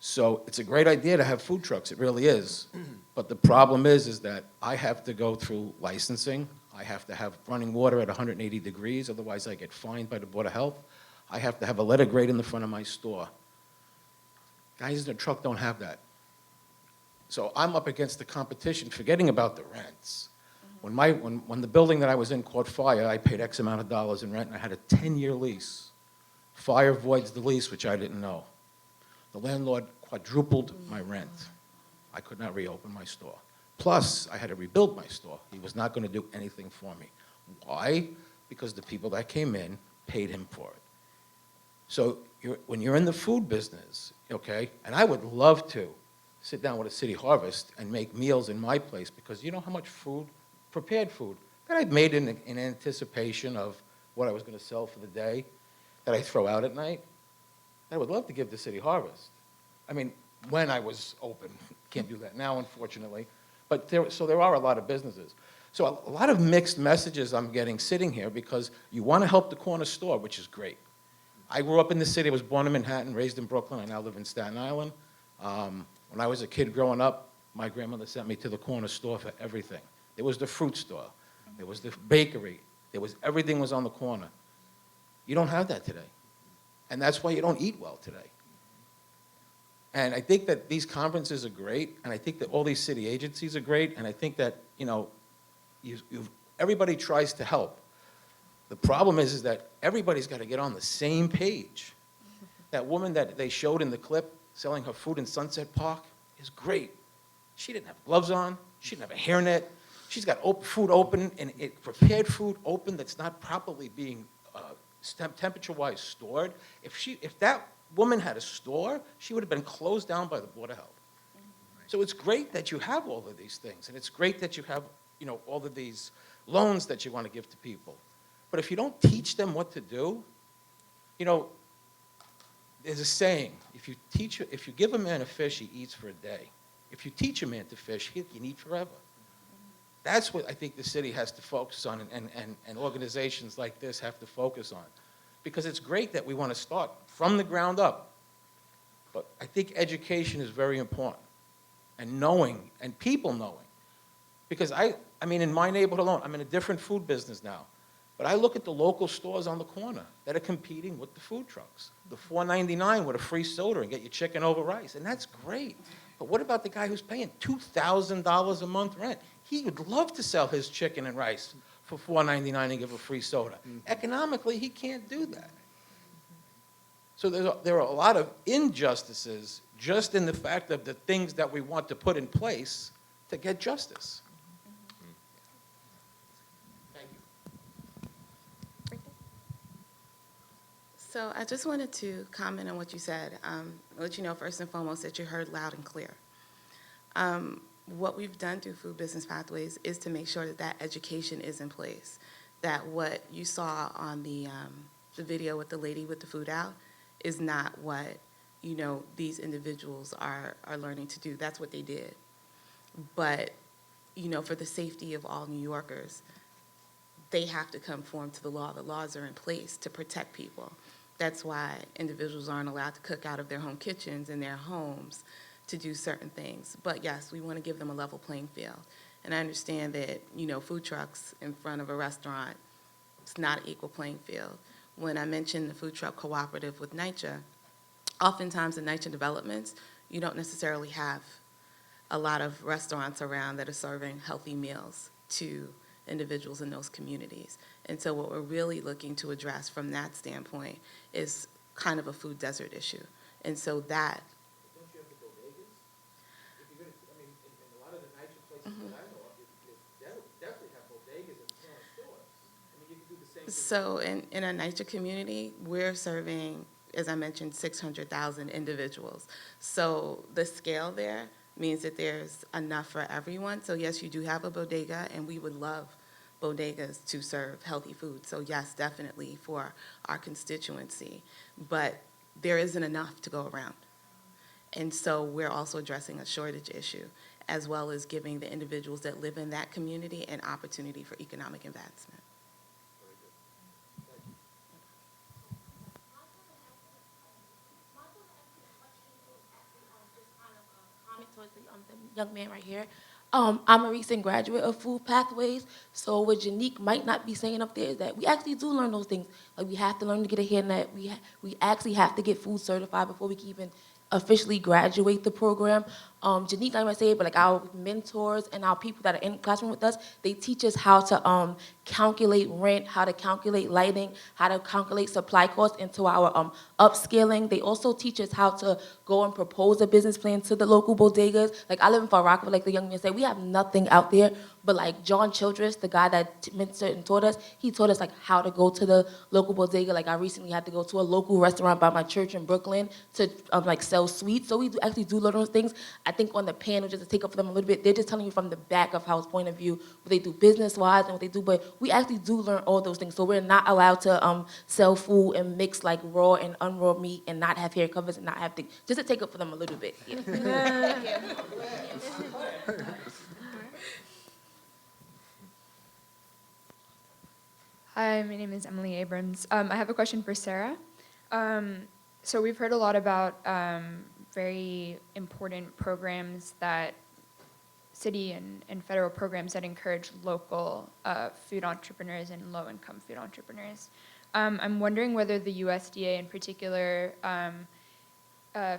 [SPEAKER 10] So it's a great idea to have food trucks, it really is. But the problem is that I have to go through licensing. I have to have running water at 180 degrees, otherwise I get fined by the Board of Health. I have to have a letter grade in the front of my store. Guys in the truck don't have that. So I'm up against the competition, forgetting about the rents. When the building that I was in caught fire, I paid X amount of dollars in rent, and I had a 10-year lease. Fire voids the lease, which I didn't know. The landlord quadrupled my rent. I could not reopen my store. Plus, I had to rebuild my store. He was not going to do anything for me. Why? Because the people that came in paid him for it. So when you're in the food business, okay, and I would love to sit down with a city harvest and make meals in my place, because you know how much food, prepared food, that I've made in anticipation of what I was going to sell for the day, that I throw out at night. I would love to give the city harvest. I mean, when I was open. Can't do that now, unfortunately. But there are a lot of businesses. So a lot of mixed messages I'm getting sitting here, because you want to help the corner store, which is great. I grew up in the city. I was born in Manhattan, raised in Brooklyn. I now live in Staten Island. When I was a kid growing up, my grandmother sent me to the corner store for everything. There was the fruit store. There was the bakery. Everything was on the corner. You don't have that today. And that's why you don't eat well today. And I think that these conferences are great, and I think that all these city agencies are great, and I think that, everybody tries to help. The problem is that everybody's got to get on the same page. That woman that they showed in the clip selling her food in Sunset Park is great. She didn't have gloves on. She didn't have a hairnet. She's got food open, and prepared food open that's not properly being temperature-wise stored. If that woman had a store, she would have been closed down by the Board of Health. So it's great that you have all of these things, and it's great that you have, all of these loans that you want to give to people. But if you don't teach them what to do, there's a saying: if you give a man a fish, he eats for a day. If you teach a man to fish, he can eat forever. That's what I think the city has to focus on, and organizations like this have to focus on. Because it's great that we want to start from the ground up, but I think education is very important, and knowing, and people knowing. Because I mean, in my neighborhood alone, I'm in a different food business now, but I look at the local stores on the corner that are competing with the food trucks. The $4.99 with a free soda and get your chicken over rice, and that's great. But what about the guy who's paying $2,000 a month rent? He would love to sell his chicken and rice for $4.99 and give a free soda. Economically, he can't do that. So there are a lot of injustices just in the fact of the things that we want to put in place to get justice.
[SPEAKER 4] So I just wanted to comment on what you said. Let you know first and foremost that you heard loud and clear. What we've done through Food Business Pathways is to make sure that that education is in place. That what you saw on the video with the lady with the food out is not what, you know, these individuals are learning to do. That's what they did. But, you know, for the safety of all New Yorkers, they have to conform to the law. The laws are in place to protect people. That's why individuals aren't allowed to cook out of their home kitchens in their homes to do certain things. But yes, we want to give them a level playing field. And I understand that, you know, food trucks in front of a restaurant, it's not an equal playing field. When I mentioned the food truck cooperative with NYCHA, oftentimes in NYCHA developments, you don't necessarily have a lot of restaurants around that are serving healthy meals to individuals in those communities. And so what we're really looking to address from that standpoint is kind of a food desert issue. And so that.
[SPEAKER 10] Don't you have the bodegas? If you're gonna, I mean, in a lot of the nicer places that I know of, you definitely have bodegas and smaller stores. I mean, you can do the same thing.
[SPEAKER 4] So in a NYCHA community, we're serving, as I mentioned, 600,000 individuals. So the scale there means that there's enough for everyone. So yes, you do have a bodega, and we would love bodegas to serve healthy food. So yes, definitely for our constituency, but there isn't enough to go around. And so we're also addressing a shortage issue, as well as giving the individuals that live in that community an opportunity for economic advancement.
[SPEAKER 11] Towards the young man right here. I'm a recent graduate of Food Pathways, so what Jeanique might not be saying up there is that we actually do learn those things. Like, we have to learn to get a hairnet. We actually have to get food certified before we can even officially graduate the program. Jeanique, I might say it, but like our mentors and our people that are in the classroom with us, they teach us how to calculate rent, how to calculate lighting, how to calculate supply costs into our upscaling. They also teach us how to go and propose a business plan to the local bodegas. Like, I live in Far Rockaway, like the young man said, we have nothing out there, but like John Childress, the guy that mentored and taught us, he taught us like how to go to the local bodega. Like, I recently had to go to a local restaurant by my church in Brooklyn to like sell sweets. So we actually do learn those things. I think on the panel, just to take up for them a little bit, they're just telling you from the back of house point of view what they do business-wise and what they do, but we actually do learn all those things. So we're not allowed to sell food and mix like raw and unraw meat and not have hair covers and not have things, just to take up for them a little bit. Yeah.
[SPEAKER 12] Hi, my name is Emily Abrams. I have a question for Sara. So we've heard a lot about very important programs that city and federal programs that encourage local food entrepreneurs and low-income food entrepreneurs. I'm wondering whether the USDA in particular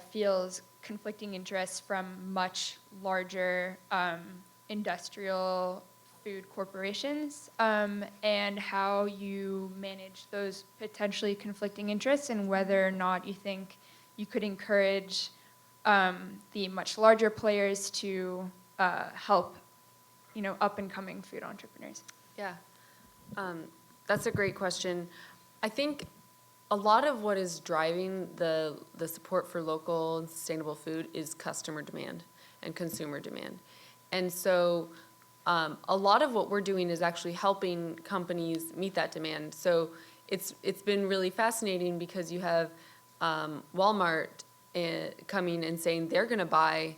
[SPEAKER 12] feels conflicting interests from much larger industrial food corporations, and how you manage those potentially conflicting interests, and whether or not you think you could encourage the much larger players to help, up and coming food entrepreneurs.
[SPEAKER 6] Yeah, that's a great question. I think a lot of what is driving the support for local and sustainable food is customer demand and consumer demand. And so a lot of what we're doing is actually helping companies meet that demand. So it's been really fascinating because you have Walmart coming and saying they're going to buy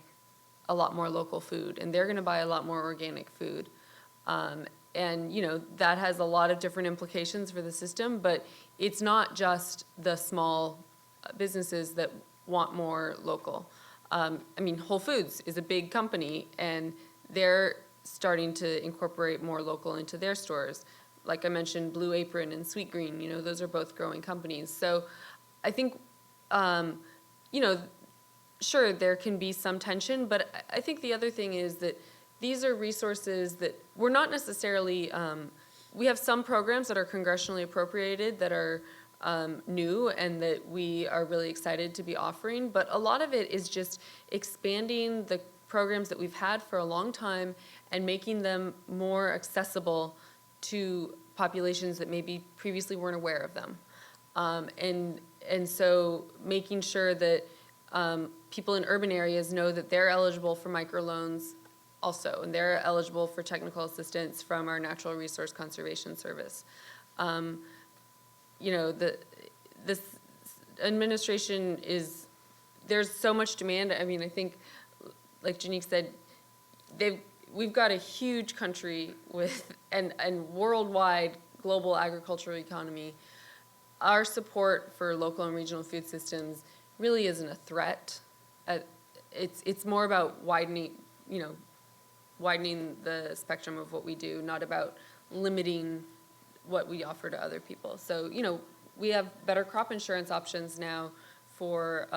[SPEAKER 6] a lot more local food and they're going to buy a lot more organic food. And, that has a lot of different implications for the system, but it's not just the small businesses that want more local. Whole Foods is a big company, and they're starting to incorporate more local into their stores. Like I mentioned, Blue Apron and Sweet Green, those are both growing companies. So I think, sure, there can be some tension, but I think the other thing is that these are resources that we're not necessarily, we have some programs that are congressionally appropriated that are new and that we are really excited to be offering, but a lot of it is just expanding the programs that we've had for a long time and making them more accessible to populations that maybe previously weren't aware of them. And so making sure that people in urban areas know that they're eligible for microloans also, and they're eligible for technical assistance from our Natural Resource Conservation Service. You know, this administration there's so much demand. I mean, I think, like Jeanique said, we've got a huge country with, and worldwide global agricultural economy. Our support for local and regional food systems really isn't a threat. It's more about widening the spectrum of what we do, not about limiting what we offer to other people. So, you know, we have better crop insurance options now for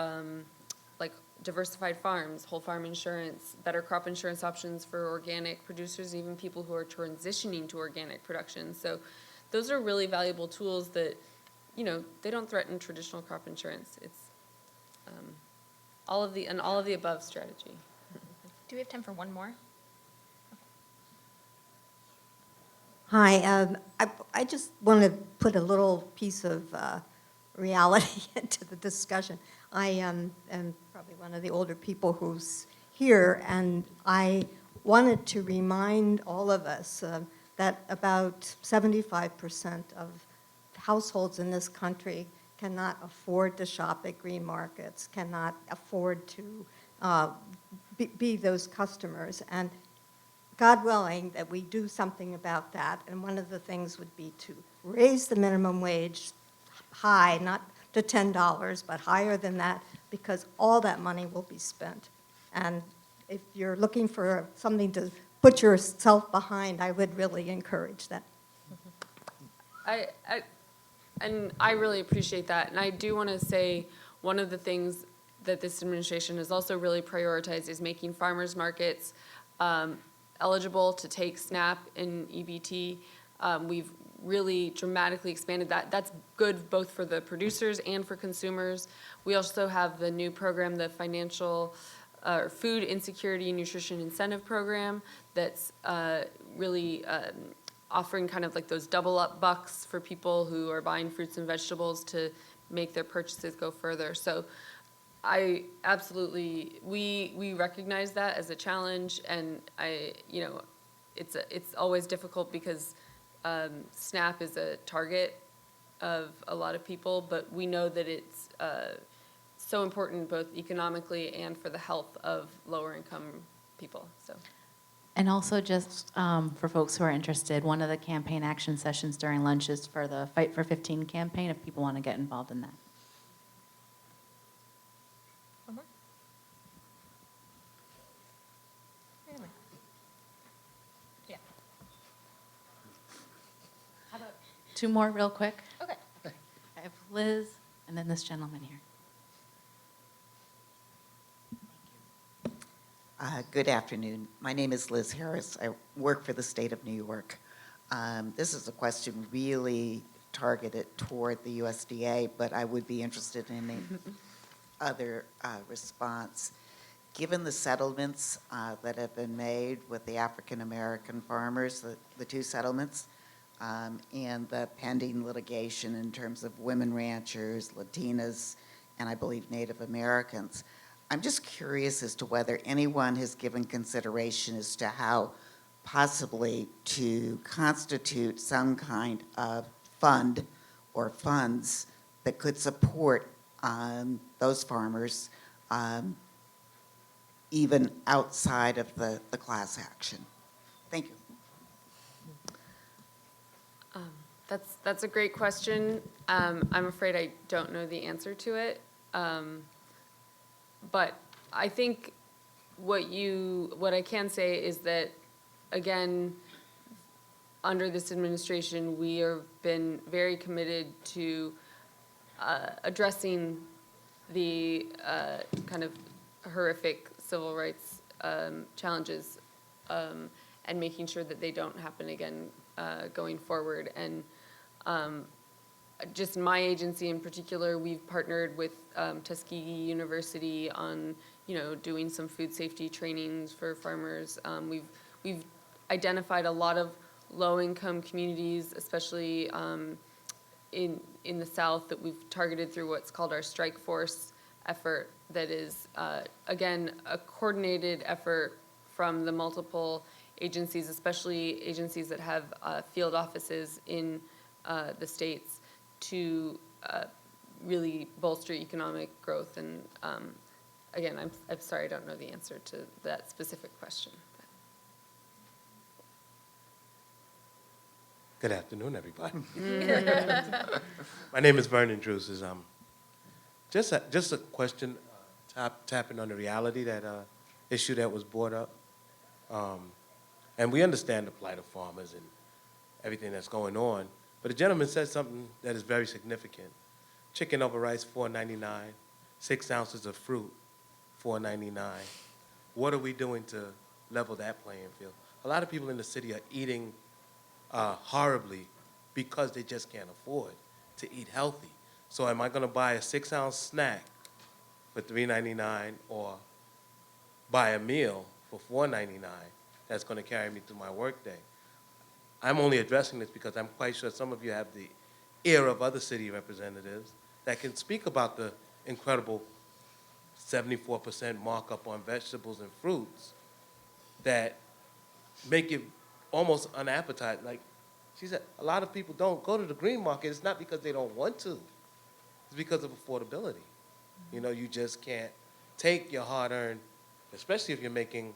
[SPEAKER 6] like diversified farms, whole farm insurance, better crop insurance options for organic producers, even people who are transitioning to organic production. So those are really valuable tools that, you know, they don't threaten traditional crop insurance. It's all of the above strategy.
[SPEAKER 1] Do we have time for one more?
[SPEAKER 13] Hi, I just want to put a little piece of reality into the discussion. I am probably one of the older people who's here, and I wanted to remind all of us that about 75% of households in this country cannot afford to shop at green markets, cannot afford to be those customers. And God willing that we do something about that. And one of the things would be to raise the minimum wage high, not to $10, but higher than that, because all that money will be spent. And if you're looking for something to put yourself behind, I would really encourage that.
[SPEAKER 6] I really appreciate that. And I do want to say one of the things that this administration has also really prioritized is making farmers markets eligible to take SNAP and EBT. We've really dramatically expanded that. That's good both for the producers and for consumers. We also have the new program, the Financial Food Insecurity and Nutrition Incentive Program, that's really offering kind of like those double up bucks for people who are buying fruits and vegetables to make their purchases go further. So I absolutely, we recognize that as a challenge, and it's always difficult because SNAP is a target of a lot of people, but we know that it's so important both economically and for the health of lower income people. So.
[SPEAKER 14] And also just for folks who are interested, one of the campaign action sessions during lunch is for the Fight for 15 campaign if people want to get involved in that.
[SPEAKER 1] One more? Really? Yeah.
[SPEAKER 14] How about 2 more real quick?
[SPEAKER 1] Okay.
[SPEAKER 14] I have Liz and then this gentleman here.
[SPEAKER 15] Good afternoon. My name is Liz Harris. I work for the state of New York. This is a question really targeted toward the USDA, but I would be interested in any other response. Given the settlements that have been made with the African American farmers, the 2 settlements, and the pending litigation in terms of women ranchers, Latinas, and I believe Native Americans, I'm just curious as to whether anyone has given consideration as to how possibly to constitute some kind of fund or funds that could support those farmers even outside of the class action. Thank you.
[SPEAKER 6] That's a great question. I'm afraid I don't know the answer to it. But I think what I can say is that, again, under this administration, we have been very committed to addressing the kind of horrific civil rights challenges and making sure that they don't happen again going forward. And just my agency in particular, we've partnered with Tuskegee University on, doing some food safety trainings for farmers. We've identified a lot of low-income communities, especially in in the South that we've targeted through what's called our Strike Force effort that is, again, a coordinated effort from the multiple agencies, especially agencies that have field offices in the states, to really bolster economic growth. And again, I'm sorry, I don't know the answer to that specific question.
[SPEAKER 16] Good afternoon, everybody. My name is Riche-Druses. Just a question, tapping on the reality, that issue that was brought up. And we understand the plight of farmers and everything that's going on. But the gentleman said something that is very significant. Chicken over rice, $4.99. 6 ounces of fruit, $4.99. What are we doing to level that playing field? A lot of people in the city are eating horribly because they just can't afford to eat healthy. So am I going to buy a 6-ounce snack for $3.99 or buy a meal for $4.99 that's going to carry me through my workday? I'm only addressing this because I'm quite sure some of you have the ear of other city representatives that can speak about the incredible 74% markup on vegetables and fruits that make it almost unappetizing. Like she said, a lot of people don't go to the green market. It's not because they don't want to. It's because of affordability. You know, you just can't take your hard-earned, especially if you're making,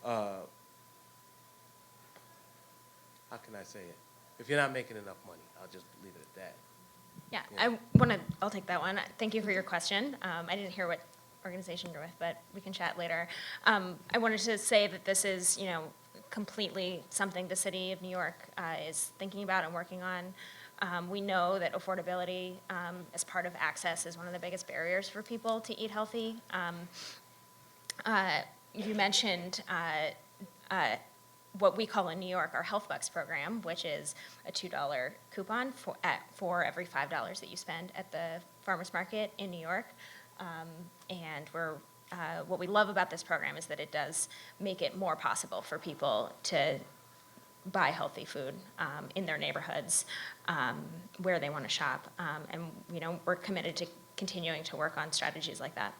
[SPEAKER 16] how can I say it? If you're not making enough money, I'll just leave it at that.
[SPEAKER 1] Yeah, I'll take that one. Thank you for your question. I didn't hear what organization you're with, but we can chat later. I wanted to say that this is, completely something the city of New York is thinking about and working on. We know that affordability as part of access is one of the biggest barriers for people to eat healthy. You mentioned what we call in New York our Health Bucks program, which is a $2 coupon for every $5 that you spend at the farmer's market in New York. And what we love about this program is that it does make it more possible for people to buy healthy food in their neighborhoods where they want to shop. And we're committed to continuing to work on strategies like that.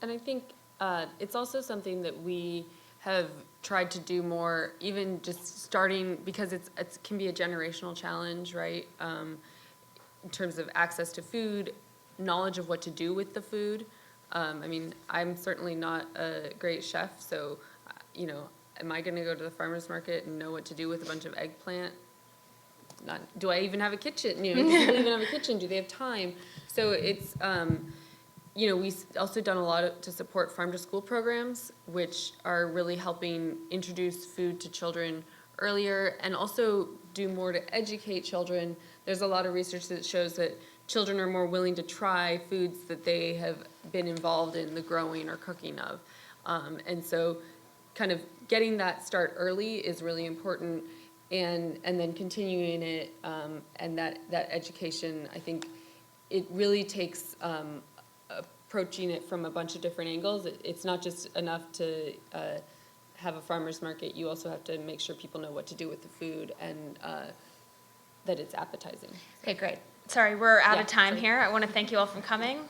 [SPEAKER 6] And I think it's also something that we have tried to do more, even just starting, because it can be a generational challenge, right? In terms of access to food, knowledge of what to do with the food. I'm certainly not a great chef, so, am I gonna go to the farmer's market and know what to do with a bunch of eggplant? Do I even have a kitchen? Do people even have a kitchen? Do they have time? So it's, we've also done a lot to support farm-to-school programs, which are really helping introduce food to children earlier and also do more to educate children. There's a lot of research that shows that children are more willing to try foods that they have been involved in the growing or cooking of. And so kind of getting that start early is really important, and then continuing it, and that education, I think it really takes approaching it from a bunch of different angles. It's not just enough to have a farmer's market. You also have to make sure people know what to do with the food and that it's appetizing.
[SPEAKER 1] Okay, great. Sorry, we're out of time here. I want to thank you all for coming.